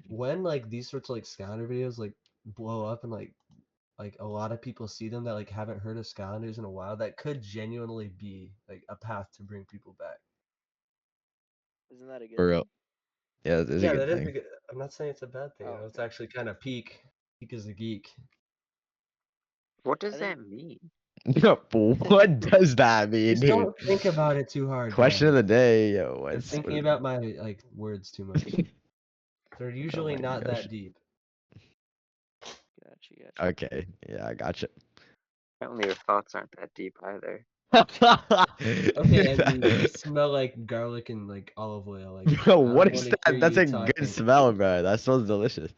Speaker 2: when like these sorts of like Skylander videos like blow up and like a lot of people see them that like haven't heard of Skylanders in a while, that could genuinely be like a path to bring people back.
Speaker 1: Isn't that a good
Speaker 3: for
Speaker 1: thing?
Speaker 3: real. Yeah, it's a
Speaker 2: Yeah,
Speaker 3: good
Speaker 2: that is
Speaker 3: thing.
Speaker 2: a good. I'm not saying it's a bad thing.
Speaker 1: Oh,
Speaker 2: You know, it's
Speaker 1: okay.
Speaker 2: actually kind of peak. Peak is a geek.
Speaker 4: What does
Speaker 1: I
Speaker 4: that
Speaker 1: think-
Speaker 4: mean?
Speaker 3: What does that mean,
Speaker 2: Just
Speaker 3: dude?
Speaker 2: don't think about it too hard.
Speaker 3: Question of
Speaker 2: guys.
Speaker 3: the day, yo,
Speaker 2: You're
Speaker 3: what's
Speaker 2: thinking about my like words too much. They're usually
Speaker 3: my
Speaker 2: not
Speaker 3: gosh.
Speaker 2: that deep.
Speaker 1: Gotcha.
Speaker 3: Okay, yeah, I gotcha.
Speaker 4: Apparently your thoughts aren't that deep either.
Speaker 2: Okay, and you smell like garlic and like olive oil. Like
Speaker 3: Bro,
Speaker 2: I
Speaker 3: what
Speaker 2: don't
Speaker 3: is
Speaker 2: want to hear
Speaker 3: that? That's
Speaker 2: you
Speaker 3: a good
Speaker 2: talking.
Speaker 3: smell, bro. That smells delicious.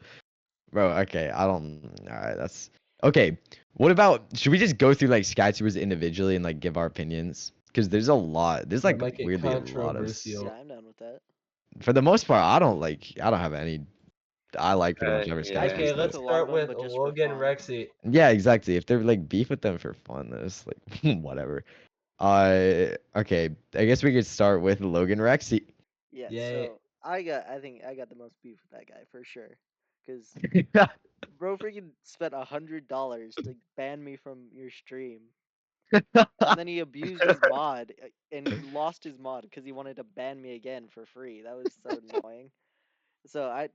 Speaker 3: Bro, okay, I don't. All right, that's okay. What about? Should we just go through like Skytubers individually and like give our opinions? Because there's a lot. There's
Speaker 2: That
Speaker 3: like
Speaker 2: might get
Speaker 3: weirdly a lot of.
Speaker 2: controversial.
Speaker 1: Yeah, I'm down with that.
Speaker 3: for the most part, I don't have any. I like pretty much every
Speaker 4: Yeah.
Speaker 1: I have
Speaker 2: Okay,
Speaker 3: Skylanders
Speaker 1: beef with
Speaker 3: though.
Speaker 2: let's
Speaker 1: a lot of
Speaker 2: start
Speaker 1: them,
Speaker 2: with
Speaker 1: but just for
Speaker 2: Logan
Speaker 1: fun.
Speaker 2: Rexy.
Speaker 3: Yeah, exactly. If they're like beef with them for fun, then it's like whatever. Okay. I guess we could start with Logan Rexy.
Speaker 1: Yeah,
Speaker 2: Yay.
Speaker 1: so I think I got the most beef with that guy for sure, because bro freaking spent $100 to ban me from your stream, and then he abused his mod and he lost his mod because he wanted to ban me again for free. That was so annoying. So I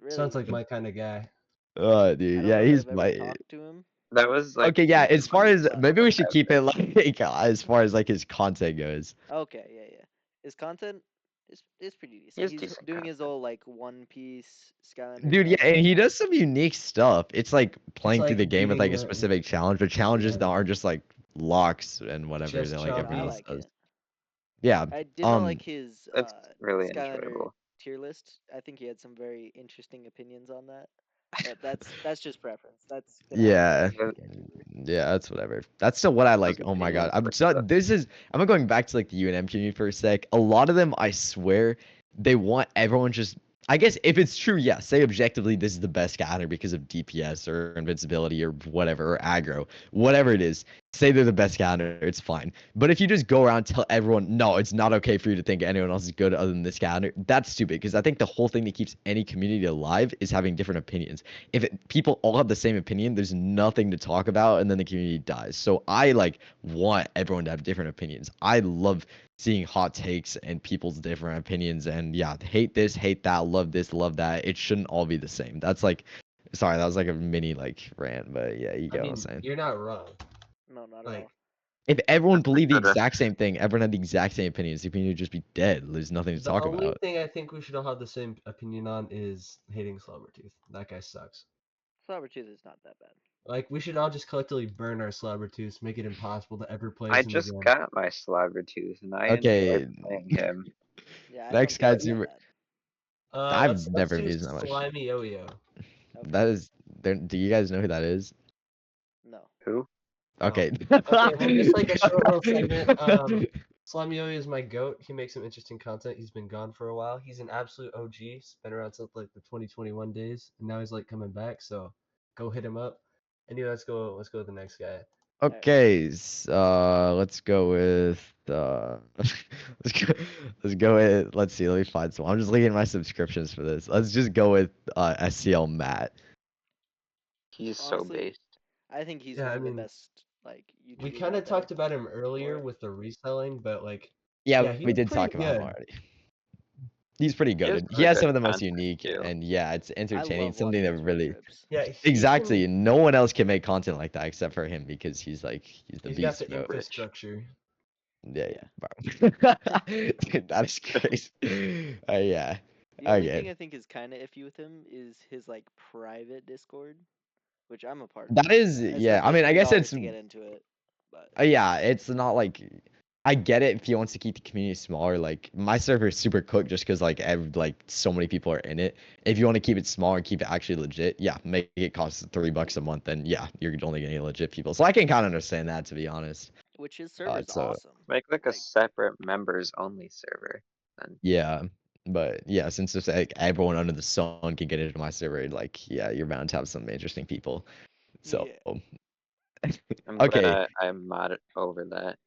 Speaker 2: Sounds
Speaker 1: really
Speaker 2: like my kind of guy.
Speaker 3: Oh,
Speaker 1: I
Speaker 3: dude.
Speaker 1: don't
Speaker 3: Yeah,
Speaker 1: know if
Speaker 3: he's
Speaker 1: I've ever
Speaker 3: my.
Speaker 1: talked to him.
Speaker 4: That was like
Speaker 3: Okay, yeah.
Speaker 4: the
Speaker 3: As far as
Speaker 4: funniest
Speaker 3: maybe we
Speaker 4: stuff
Speaker 3: should keep
Speaker 4: ever.
Speaker 3: it like as far as like his content goes.
Speaker 1: Okay, yeah. His content is pretty
Speaker 4: He
Speaker 1: decent.
Speaker 4: has
Speaker 1: He's
Speaker 4: decent
Speaker 1: doing his
Speaker 4: content.
Speaker 1: old like One Piece Skylanders
Speaker 3: Dude, yeah, and
Speaker 1: content
Speaker 3: he
Speaker 1: now.
Speaker 3: does some unique stuff. It's like
Speaker 2: It's
Speaker 3: playing through the
Speaker 2: like
Speaker 3: game with like
Speaker 2: beating
Speaker 3: a
Speaker 2: the
Speaker 3: specific challenge, but challenges
Speaker 2: yeah,
Speaker 3: that aren't just like locks and whatever
Speaker 2: chest
Speaker 3: that like
Speaker 1: Yeah, I
Speaker 3: everyone
Speaker 2: chompy.
Speaker 3: else
Speaker 1: like
Speaker 3: does.
Speaker 1: it.
Speaker 3: Yeah.
Speaker 1: I did not
Speaker 3: Um.
Speaker 1: like his
Speaker 4: It's really
Speaker 1: Skylander
Speaker 4: enjoyable.
Speaker 1: tier list. I think he had some very interesting opinions on that. But that's just preference. That's gonna happen with
Speaker 3: Yeah.
Speaker 1: every
Speaker 4: His,
Speaker 1: YouTuber.
Speaker 3: Yeah, that's whatever. That's still what I
Speaker 4: his
Speaker 3: like. Oh my god.
Speaker 4: opinions
Speaker 3: I'm
Speaker 4: were
Speaker 3: so
Speaker 4: so.
Speaker 3: this is I'm going back to like the UNM community for a sec. A lot of them, I swear, they want everyone just I guess if it's true, yeah, say objectively this is the best scatter because of DPS or invincibility or whatever or aggro, whatever it is. Say they're the best scatter, it's fine. But if you just go around and tell everyone, no, it's not okay for you to think anyone else is good other than this scatter, that's stupid. Because I think the whole thing that keeps any community alive is having different opinions. If people all have the same opinion, there's nothing to talk about, and then the community dies. So I like want everyone to have different opinions. I love seeing hot takes and people's different opinions, and yeah, hate this, hate that, love this, love that. It shouldn't all be the same. That's like, sorry, that was like a mini like rant, but yeah, you
Speaker 2: I
Speaker 3: get what I'm
Speaker 2: mean,
Speaker 3: saying.
Speaker 2: you're not wrong.
Speaker 1: No, not at
Speaker 2: Like
Speaker 1: all.
Speaker 3: If everyone
Speaker 4: That's a
Speaker 3: believed the
Speaker 4: good.
Speaker 3: exact same thing, everyone had the exact same opinions, the opinion would just be dead. There's nothing to
Speaker 2: the
Speaker 3: talk
Speaker 2: only
Speaker 3: about.
Speaker 2: thing I think we should all have the same opinion on is hating Slobber Tooth. That guy sucks.
Speaker 1: Slobber Tooth is not that bad.
Speaker 2: Like we should all just collectively burn our Slobber Tooths, make it impossible to ever play
Speaker 4: I
Speaker 2: us in the
Speaker 4: just
Speaker 2: game.
Speaker 4: got my Slobber Tooth and I enjoy
Speaker 3: Okay,
Speaker 4: playing him.
Speaker 1: Yeah, I don't
Speaker 3: next
Speaker 1: think
Speaker 3: guy
Speaker 1: he's
Speaker 2: But
Speaker 1: that
Speaker 3: to
Speaker 1: bad.
Speaker 3: I've
Speaker 2: let's
Speaker 3: never
Speaker 2: do
Speaker 3: used that much.
Speaker 2: Slimy Yo-Yo.
Speaker 3: That
Speaker 1: Okay.
Speaker 3: is there. Do you guys know who that is?
Speaker 1: No.
Speaker 4: Who?
Speaker 2: Oh.
Speaker 3: Okay.
Speaker 2: Okay, well just like a short little segment. Slimy Yo-Yo is my goat. He makes some interesting content. He's been gone for a while. He's an absolute OG. He's been around since like the 2021 days, and now he's like coming back. So go hit him up. Anyway, let's go with the next guy.
Speaker 1: Alright.
Speaker 3: Okay, let's go with let's go with let's see, let me find some. I'm just looking at my subscriptions for this. Let's just go with SCL Matt.
Speaker 4: He's so
Speaker 1: Honestly,
Speaker 4: based.
Speaker 1: I think he's
Speaker 2: Yeah,
Speaker 1: one
Speaker 2: I
Speaker 1: of the
Speaker 2: mean,
Speaker 1: best like
Speaker 2: we
Speaker 1: YouTubers
Speaker 2: kind
Speaker 1: out
Speaker 2: of
Speaker 1: there
Speaker 2: talked about him
Speaker 1: for
Speaker 2: earlier
Speaker 1: it.
Speaker 2: with the reselling, but like,
Speaker 3: Yeah,
Speaker 2: yeah, he
Speaker 3: we
Speaker 2: was
Speaker 3: did
Speaker 2: pretty
Speaker 3: talk about him
Speaker 2: good.
Speaker 3: already. He's pretty
Speaker 4: He has
Speaker 3: good. He
Speaker 4: really
Speaker 3: has
Speaker 4: good
Speaker 3: some of the most
Speaker 4: content
Speaker 3: unique
Speaker 4: too.
Speaker 3: and yeah, it's
Speaker 1: I
Speaker 3: entertaining.
Speaker 1: love
Speaker 3: Something
Speaker 1: watching
Speaker 3: that
Speaker 1: his road
Speaker 3: really
Speaker 1: trips.
Speaker 2: Yeah, he
Speaker 3: exactly.
Speaker 2: can.
Speaker 3: No one else can make content like that except for him because he's the
Speaker 2: He's got
Speaker 3: beast,
Speaker 2: the
Speaker 3: bro.
Speaker 4: Rich.
Speaker 2: infrastructure.
Speaker 3: Yeah,
Speaker 1: Yeah.
Speaker 3: yeah, bro. Dude, that is crazy. Yeah.
Speaker 1: The only
Speaker 3: Okay.
Speaker 1: thing I think is kind of iffy with him is his like private Discord, which I'm a part of.
Speaker 3: That is,
Speaker 1: It's
Speaker 3: yeah.
Speaker 1: not
Speaker 3: I
Speaker 1: just
Speaker 3: mean, I
Speaker 1: for
Speaker 3: guess
Speaker 1: dollars
Speaker 3: it's,
Speaker 1: to get into it, but
Speaker 3: yeah. It's not like, I get it if he wants to keep the community smaller. Like my server is super cooked just because like so many people are in it. If you want to keep it smaller and keep it actually legit, yeah, make it cost $3 a month, then yeah, you're only getting legit people. So I can kind of understand that to be honest.
Speaker 1: which his server's
Speaker 3: So
Speaker 1: awesome.
Speaker 4: Make like a
Speaker 1: Like
Speaker 4: separate members only server. And
Speaker 3: yeah, but yeah, since it's like everyone under the sun can get into my server, like yeah, you're bound to have some interesting people. So
Speaker 1: yeah,
Speaker 4: I'm glad
Speaker 3: okay.
Speaker 4: I mod over that.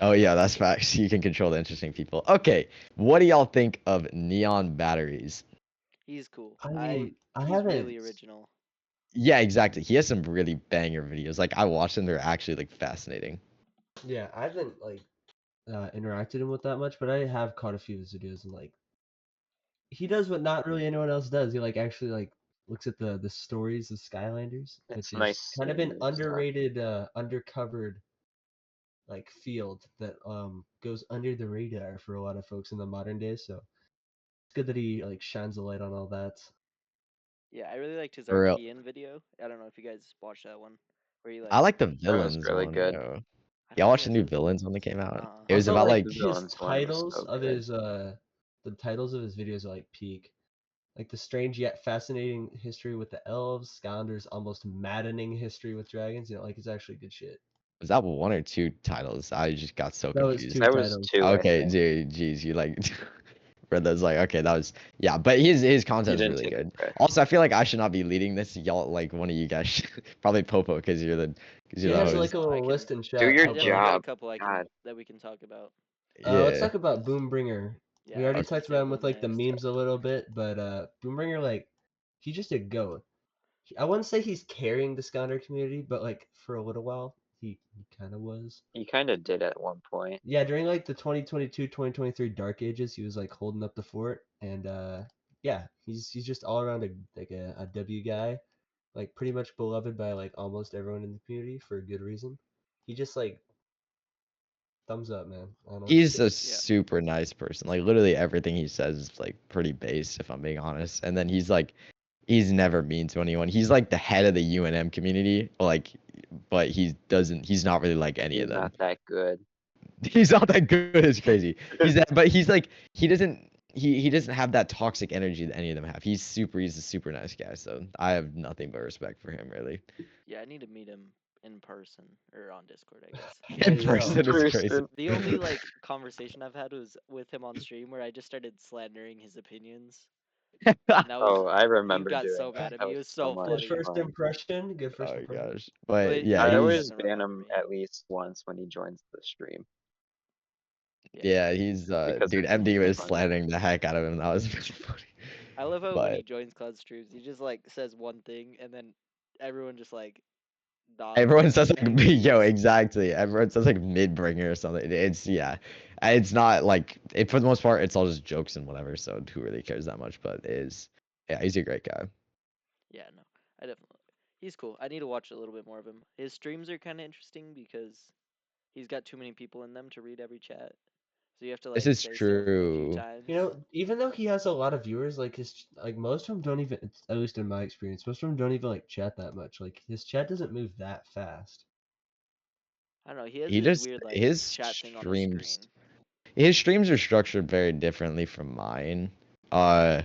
Speaker 3: Oh yeah, that's facts. You can control the interesting people. Okay, what do y'all think of neon batteries?
Speaker 1: he's cool.
Speaker 2: I mean, I
Speaker 1: He's really
Speaker 2: haven't.
Speaker 1: original.
Speaker 3: Yeah, exactly. He has some really banger videos. Like I watched them; they're actually like fascinating.
Speaker 2: Yeah, I haven't like interacted him with that much, but I have caught a few of his videos and like he does what not really anyone else does. He like actually like looks at the stories of Skylanders,
Speaker 4: It's
Speaker 2: which is
Speaker 4: nice
Speaker 2: kind of
Speaker 4: seeing
Speaker 2: an
Speaker 4: new stuff.
Speaker 2: underrated, undercovered like field that goes under the radar for a lot of folks in the modern day. So it's good that he like shines a light on all that.
Speaker 1: Yeah, I really liked his
Speaker 3: For real.
Speaker 1: Archean video. I don't know if you guys watched that one, where he
Speaker 3: I
Speaker 1: like
Speaker 3: like the
Speaker 4: That was
Speaker 3: villains
Speaker 4: really
Speaker 3: one.
Speaker 4: good.
Speaker 1: I
Speaker 3: Y'all
Speaker 1: don't think
Speaker 3: watched the
Speaker 1: I've
Speaker 3: new
Speaker 1: seen the
Speaker 3: villains when they
Speaker 1: villains.
Speaker 3: came out? It was
Speaker 2: Also,
Speaker 3: about
Speaker 2: like
Speaker 3: like
Speaker 4: The
Speaker 2: his
Speaker 4: villains one was
Speaker 2: titles
Speaker 4: so
Speaker 2: of
Speaker 4: good.
Speaker 2: his the titles of his videos are like peak. Like the strange yet fascinating history with the elves, Skylanders' almost maddening history with dragons. You know, like it's actually good shit.
Speaker 3: was that one or two titles? I just got so
Speaker 2: That was
Speaker 3: confused.
Speaker 2: two
Speaker 4: That was
Speaker 2: titles.
Speaker 4: two, I
Speaker 3: Okay,
Speaker 4: think.
Speaker 3: dude, geez, you like where there's like, okay, that was yeah, but his content's
Speaker 4: didn't
Speaker 3: really
Speaker 4: take a
Speaker 3: good.
Speaker 4: crash.
Speaker 3: Also, I feel like I should not be leading this. Y'all, like one of you guys, probably Popo, because you're the
Speaker 2: He
Speaker 1: Yeah,
Speaker 2: has
Speaker 3: host.
Speaker 2: like a
Speaker 1: no, I
Speaker 2: little
Speaker 1: can
Speaker 2: list in
Speaker 4: Do
Speaker 2: chat.
Speaker 4: your
Speaker 1: I definitely got a
Speaker 4: job.
Speaker 1: couple
Speaker 4: God.
Speaker 1: that we can talk about.
Speaker 2: Let's
Speaker 3: Yeah,
Speaker 2: talk about Boombringer.
Speaker 1: Yeah,
Speaker 2: We
Speaker 1: I
Speaker 2: already
Speaker 1: was gonna
Speaker 2: talked
Speaker 1: say
Speaker 2: about him with
Speaker 1: Boom
Speaker 2: like the
Speaker 1: next.
Speaker 2: memes a little bit, but Boombringer, like, he's just a goat. I wouldn't say he's carrying the Skylander community, but like for a little while, he kind of was.
Speaker 4: He kind of did at one point.
Speaker 2: Yeah, during like the 2022-2023 Dark Ages, he was like holding up the fort, and yeah, he's just all around a W guy, like pretty much beloved by like almost everyone in the community for a good reason. He just like thumbs up, man. I don't know.
Speaker 3: he's a
Speaker 1: Yeah.
Speaker 3: super nice person. Like literally everything he says is like pretty base, if I'm being honest. And then he's never mean to anyone. He's like the head of the UNM community, like, but he's not really like any of
Speaker 4: He's
Speaker 3: them.
Speaker 4: not that good.
Speaker 3: He's not that good. It's crazy. But he's like he doesn't have that toxic energy that any of them have. He's a super nice guy. So I have nothing but respect for him, really.
Speaker 1: Yeah, I need to meet him in person or on Discord, I guess.
Speaker 2: There
Speaker 3: In
Speaker 2: you go.
Speaker 3: person is crazy.
Speaker 4: Person.
Speaker 1: The only like conversation I've had was with him on stream where I just started slandering his opinions. And that was
Speaker 4: Oh, I
Speaker 1: he
Speaker 4: remember
Speaker 1: got
Speaker 4: doing
Speaker 1: so
Speaker 4: that.
Speaker 1: mad at
Speaker 4: That
Speaker 1: me. It
Speaker 4: was
Speaker 1: was
Speaker 4: so
Speaker 1: so
Speaker 4: much
Speaker 2: Good
Speaker 1: funny.
Speaker 2: first
Speaker 4: fun.
Speaker 2: impression. Good first
Speaker 3: Oh
Speaker 2: impression.
Speaker 3: gosh, but
Speaker 1: But
Speaker 3: yeah,
Speaker 4: I
Speaker 1: he
Speaker 4: always
Speaker 1: doesn't
Speaker 4: ban
Speaker 1: remember
Speaker 4: him
Speaker 1: me.
Speaker 4: at least once when he joins the stream
Speaker 3: yeah, he's
Speaker 4: because
Speaker 3: dude.
Speaker 4: it's
Speaker 3: MD
Speaker 4: too
Speaker 3: was
Speaker 4: funny.
Speaker 3: slandering the heck out of him. That was pretty funny.
Speaker 1: I love how when he
Speaker 3: But
Speaker 1: joins Cloud streams, he just like says one thing and then everyone just like nods
Speaker 3: everyone
Speaker 1: and
Speaker 3: says like
Speaker 1: agrees.
Speaker 3: yo, exactly. Everyone says like mid-bringer or something. It's yeah. It's not like for the most part, it's all just jokes and whatever. So who really cares that much? But yeah, he's a great guy.
Speaker 1: Yeah, no, I definitely. He's cool. I need to watch a little bit more of him. His streams are kind of interesting because he's got too many people in them to read every chat. So you have to
Speaker 3: This
Speaker 1: like
Speaker 3: is
Speaker 1: say something a few
Speaker 3: true.
Speaker 1: times.
Speaker 2: You know, even though he has a lot of viewers, like most of them don't even. At least in my experience, most of them don't even like chat that much. Like his chat doesn't move that fast.
Speaker 1: I don't know. He has
Speaker 3: He
Speaker 1: his
Speaker 3: just
Speaker 1: weird like
Speaker 3: his
Speaker 1: chat thing on his
Speaker 3: streams
Speaker 1: screen.
Speaker 3: his streams are structured very differently from mine. Uh,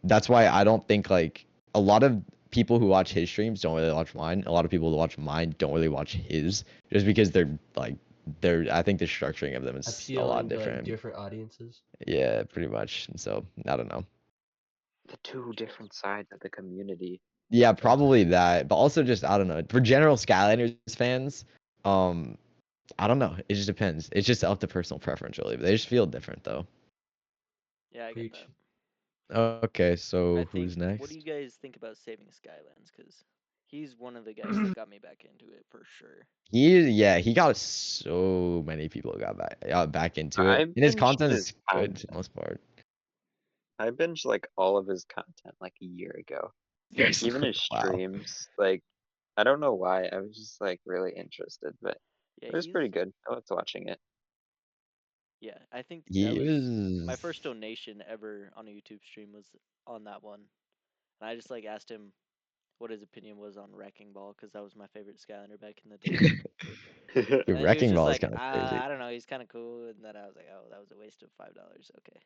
Speaker 3: that's why I don't think like a lot of people who watch his streams don't really watch mine. A lot of people who watch mine don't really watch his, just because I think the structuring of them is a lot
Speaker 2: Appealing to like
Speaker 3: different.
Speaker 2: different audiences.
Speaker 3: Yeah, pretty much. And so I don't know.
Speaker 4: The two different sides of the community.
Speaker 3: Yeah, probably that, but also just I don't know. For general Skylanders fans, um, I don't know. It just depends. It's just up to personal preference, really. They just feel different, though.
Speaker 1: Yeah, I get
Speaker 2: Preach.
Speaker 1: that.
Speaker 3: Okay, so
Speaker 1: I think.
Speaker 3: who's
Speaker 1: What do you
Speaker 3: next?
Speaker 1: guys think about saving Skylands? Because he's one of the guys that got me back into it for sure.
Speaker 3: He got so many people back into it,
Speaker 4: I
Speaker 3: and his
Speaker 4: binged
Speaker 3: content
Speaker 4: his
Speaker 3: is good
Speaker 4: content.
Speaker 3: for the most part.
Speaker 4: I binged like all of his content like a year ago.
Speaker 3: Yes.
Speaker 4: Even his
Speaker 3: Wow.
Speaker 4: streams, like I don't know why. I was just like really interested, but
Speaker 1: Yeah,
Speaker 4: it was
Speaker 1: he's.
Speaker 4: pretty good. I liked watching it.
Speaker 1: Yeah, I think that
Speaker 3: He
Speaker 1: was my
Speaker 3: was.
Speaker 1: first donation ever on a YouTube stream was on that one. And I just like asked him what his opinion was on Wrecking Ball because that was my favorite Skylander back in the day.
Speaker 3: Dude,
Speaker 1: And he was
Speaker 3: Wrecking
Speaker 1: just
Speaker 3: Ball is
Speaker 1: like,
Speaker 3: kind of crazy.
Speaker 1: I don't know, he's kind of cool. And then I was like, oh, that was a waste of $5. Okay.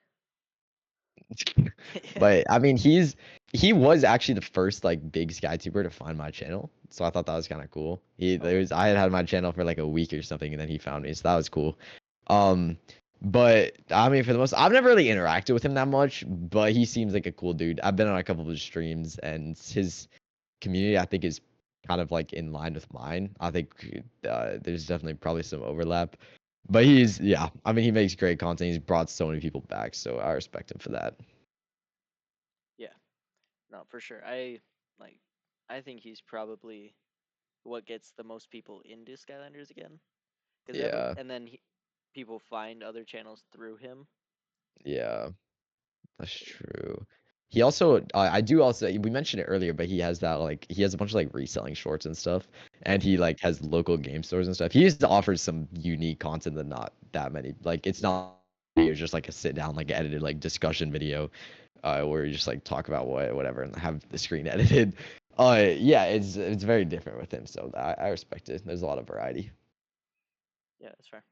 Speaker 3: But I mean, he was actually the first like big Skytuber to find my channel, so I thought that was kind of cool. I had my channel for like a week or something, and then he found me, so that was cool. But I mean, for the most, I've never really interacted with him that much, but he seems like a cool dude. I've been on a couple of his streams, and his community I think is kind of like in line with mine. I think there's definitely probably some overlap. But yeah, I mean, he makes great content. He's brought so many people back, so I respect him for that.
Speaker 1: Yeah. No, for sure. I think he's probably what gets the most people into Skylanders again.
Speaker 3: Yeah,
Speaker 1: And then people find other channels through him.
Speaker 3: yeah, that's true. He also, I do also, we mentioned it earlier, but he has that like, he has a bunch of like reselling shorts and stuff, and he like has local game stores and stuff. He just offers some unique content that not that many, like it's not it's just like a sit down like edited like discussion video, where you just like talk about whatever and have the screen edited. Yeah, it's very different with him, so I respect it. There's a lot of variety.
Speaker 1: Yeah, that's fair.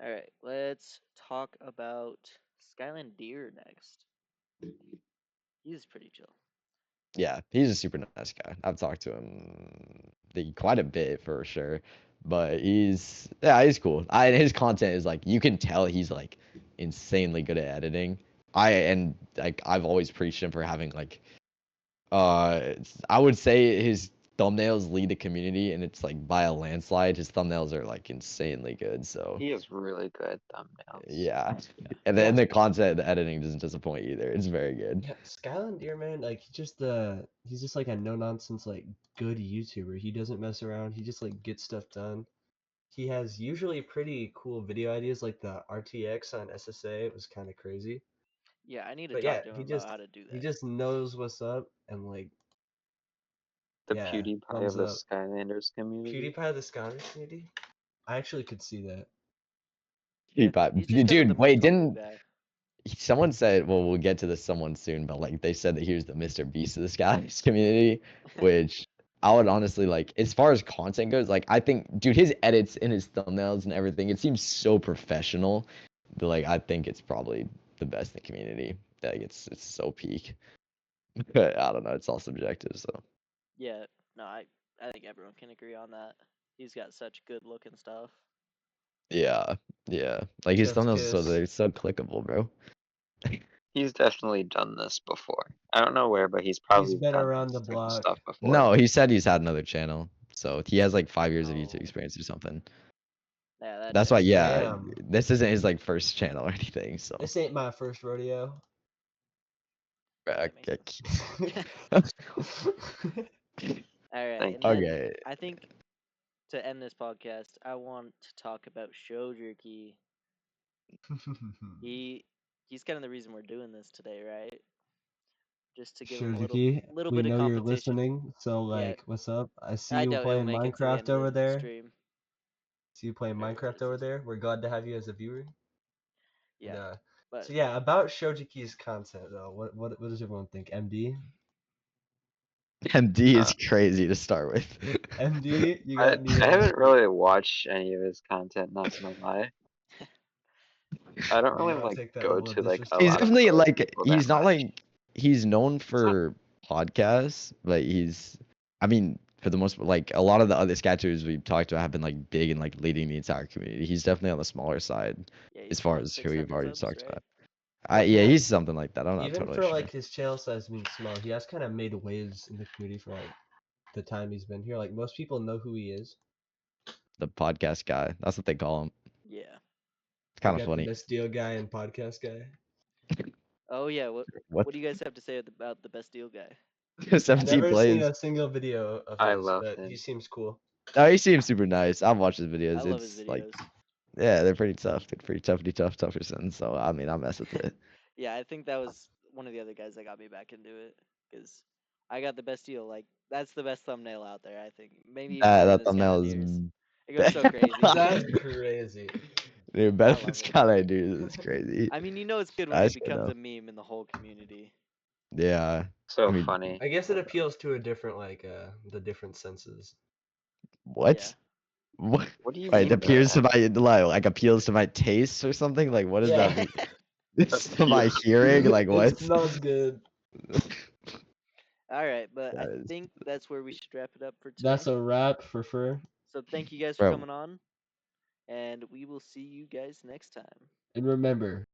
Speaker 1: All right, let's talk about Skyland Deer next. He's pretty chill.
Speaker 3: Yeah, he's a super nice guy. I've talked to him quite a bit for sure, but he's cool. His content is like you can tell he's like insanely good at editing, I've always preached him for having like I would say his thumbnails lead the community, and it's like by a landslide. His thumbnails are like insanely good. So
Speaker 4: He has really good thumbnails.
Speaker 3: yeah,
Speaker 1: Yeah.
Speaker 3: and then
Speaker 2: Yeah.
Speaker 3: the content, the editing doesn't disappoint either. It's very good.
Speaker 2: Yeah, Skylander, man, like he's just like a no nonsense like good YouTuber. He doesn't mess around. He just like gets stuff done. He has usually pretty cool video ideas, like the RTX on SSA. It was kind of crazy.
Speaker 1: Yeah, I need to
Speaker 2: But yeah,
Speaker 1: talk to him about how to do
Speaker 2: he
Speaker 1: that.
Speaker 2: just knows what's up and like
Speaker 4: The
Speaker 2: yeah,
Speaker 4: PewDiePie
Speaker 2: thumbs
Speaker 4: of the
Speaker 2: up.
Speaker 4: Skylanders community.
Speaker 2: PewDiePie the Skylanders community. I actually could see that.
Speaker 1: Yeah,
Speaker 3: But
Speaker 1: he's just kind of the
Speaker 3: dude,
Speaker 1: most
Speaker 3: wait,
Speaker 1: humble
Speaker 3: didn't
Speaker 1: guy.
Speaker 3: someone said? Well, we'll get to this someone soon, but like they said that he was the Mr. Beast of the Skies community, which I would honestly like. As far as content goes, like I think, dude, his edits and his thumbnails and everything, it seems so professional. That, like I think it's probably the best in the community. Like it's so peak. But I don't know. It's all subjective. So
Speaker 1: Yeah, no, I think everyone can agree on that. He's got such good looking stuff.
Speaker 3: yeah, yeah. Like his
Speaker 2: Chef's
Speaker 3: thumbnails are
Speaker 2: kiss.
Speaker 3: they're so clickable, bro.
Speaker 4: He's definitely done this before. I don't know where, but he's
Speaker 2: He's
Speaker 4: probably
Speaker 2: been
Speaker 4: done
Speaker 2: around
Speaker 4: this
Speaker 2: the
Speaker 4: type of
Speaker 2: block.
Speaker 4: stuff before.
Speaker 3: No, he said he's had another channel, so he has like 5 years of YouTube
Speaker 2: Oh,
Speaker 3: experience or something.
Speaker 1: Yeah, that
Speaker 3: That's why,
Speaker 1: checks out.
Speaker 3: yeah,
Speaker 2: damn.
Speaker 3: this isn't his like first channel or anything. So,
Speaker 2: This ain't my first rodeo.
Speaker 1: That makes All right,
Speaker 4: Thank
Speaker 1: and
Speaker 4: you.
Speaker 1: then
Speaker 3: okay,
Speaker 1: I think to end this podcast, I want to talk about show jerky. He's kind of the reason we're doing this today, right? Just to give him a
Speaker 2: Shojuki,
Speaker 1: little
Speaker 2: we
Speaker 1: bit of
Speaker 2: know you're
Speaker 1: competition.
Speaker 2: listening, so
Speaker 1: Yeah,
Speaker 2: like, what's up? I see
Speaker 1: I
Speaker 2: you
Speaker 1: doubt he'll
Speaker 2: playing
Speaker 1: make it to the
Speaker 2: Minecraft
Speaker 1: end of
Speaker 2: over
Speaker 1: the
Speaker 2: there.
Speaker 1: stream.
Speaker 2: See you playing
Speaker 1: Or into the
Speaker 2: Minecraft over
Speaker 1: season.
Speaker 2: there. We're glad to have you as a viewer.
Speaker 1: Yeah,
Speaker 2: And,
Speaker 1: but
Speaker 2: so yeah, about Shojuki's content though, what does everyone think? MD?
Speaker 3: MD
Speaker 4: Uh,
Speaker 3: is crazy to start with.
Speaker 2: MD, you
Speaker 4: I
Speaker 2: got any
Speaker 4: I haven't really watched any of his content, not gonna lie. I don't
Speaker 2: you
Speaker 4: really
Speaker 2: don't
Speaker 4: like
Speaker 2: take that a
Speaker 4: go
Speaker 2: little
Speaker 4: to like a
Speaker 3: He's
Speaker 4: lot of
Speaker 2: disrespectful?
Speaker 3: definitely
Speaker 4: other
Speaker 3: like
Speaker 4: people that
Speaker 3: he's not
Speaker 4: much.
Speaker 3: like he's known for podcasts, but I mean, for the most part, like a lot of the other sketchers we've talked to have been like big and like leading the entire community. He's definitely on the smaller side
Speaker 1: yeah,
Speaker 3: as
Speaker 1: he's
Speaker 3: far
Speaker 1: what,
Speaker 3: as who we've
Speaker 1: 600
Speaker 3: already
Speaker 1: subs,
Speaker 3: talked
Speaker 1: right?
Speaker 3: about.
Speaker 2: But
Speaker 3: Yeah,
Speaker 2: yeah,
Speaker 3: he's something like that. I'm not
Speaker 2: even
Speaker 3: totally
Speaker 2: for
Speaker 3: sure.
Speaker 2: like his channel size being small, he has kind of made waves in the community for like the time he's been here. Like most people know who he is.
Speaker 3: The podcast guy. That's what they call him.
Speaker 1: Yeah.
Speaker 3: It's
Speaker 2: We
Speaker 3: kind of
Speaker 2: got the
Speaker 3: funny.
Speaker 2: best deal guy and podcast guy.
Speaker 1: Oh yeah. What
Speaker 3: What?
Speaker 1: do you guys have to say about the best deal guy?
Speaker 3: 17
Speaker 2: Never seen
Speaker 3: plays.
Speaker 2: a single video of
Speaker 4: I
Speaker 2: his,
Speaker 4: love
Speaker 2: but he
Speaker 4: him.
Speaker 2: seems cool.
Speaker 3: Oh, he seems super nice. I've watched his videos.
Speaker 1: I love his
Speaker 3: It's like,
Speaker 1: videos.
Speaker 3: yeah, they're pretty tough. They're pretty tough person. So I mean, I mess with it.
Speaker 1: Yeah, I think that was one of the other guys that got me back into it because I got the best deal. Like that's the best thumbnail out there. I think maybe even better
Speaker 3: That
Speaker 1: than
Speaker 3: thumbnail is.
Speaker 1: Skylanders. It goes so crazy.
Speaker 2: That's crazy.
Speaker 3: Dude,
Speaker 1: I
Speaker 3: better
Speaker 1: love
Speaker 3: than
Speaker 1: it.
Speaker 3: Skylanders is crazy.
Speaker 1: I mean, it's good when he
Speaker 3: That's good
Speaker 1: becomes
Speaker 3: though.
Speaker 1: a meme in the whole community.
Speaker 3: Yeah.
Speaker 4: So
Speaker 3: I mean,
Speaker 4: funny.
Speaker 2: I guess it appeals to a different like the different senses.
Speaker 3: what?
Speaker 1: Yeah.
Speaker 3: What?
Speaker 4: What do you
Speaker 3: Wait, it
Speaker 4: mean by
Speaker 3: appeals to
Speaker 4: that?
Speaker 3: like appeals to my taste or something? Like, what does that
Speaker 2: Yeah.
Speaker 3: mean? It's to my
Speaker 4: Appeals.
Speaker 3: hearing? Like,
Speaker 2: It
Speaker 3: what?
Speaker 2: smells good.
Speaker 1: All right, but I
Speaker 3: That is,
Speaker 1: think that's where we should wrap it up for today.
Speaker 2: That's a wrap for sure.
Speaker 1: So thank you guys for
Speaker 3: bro.
Speaker 1: coming on, and we will see you guys next time.
Speaker 2: And remember,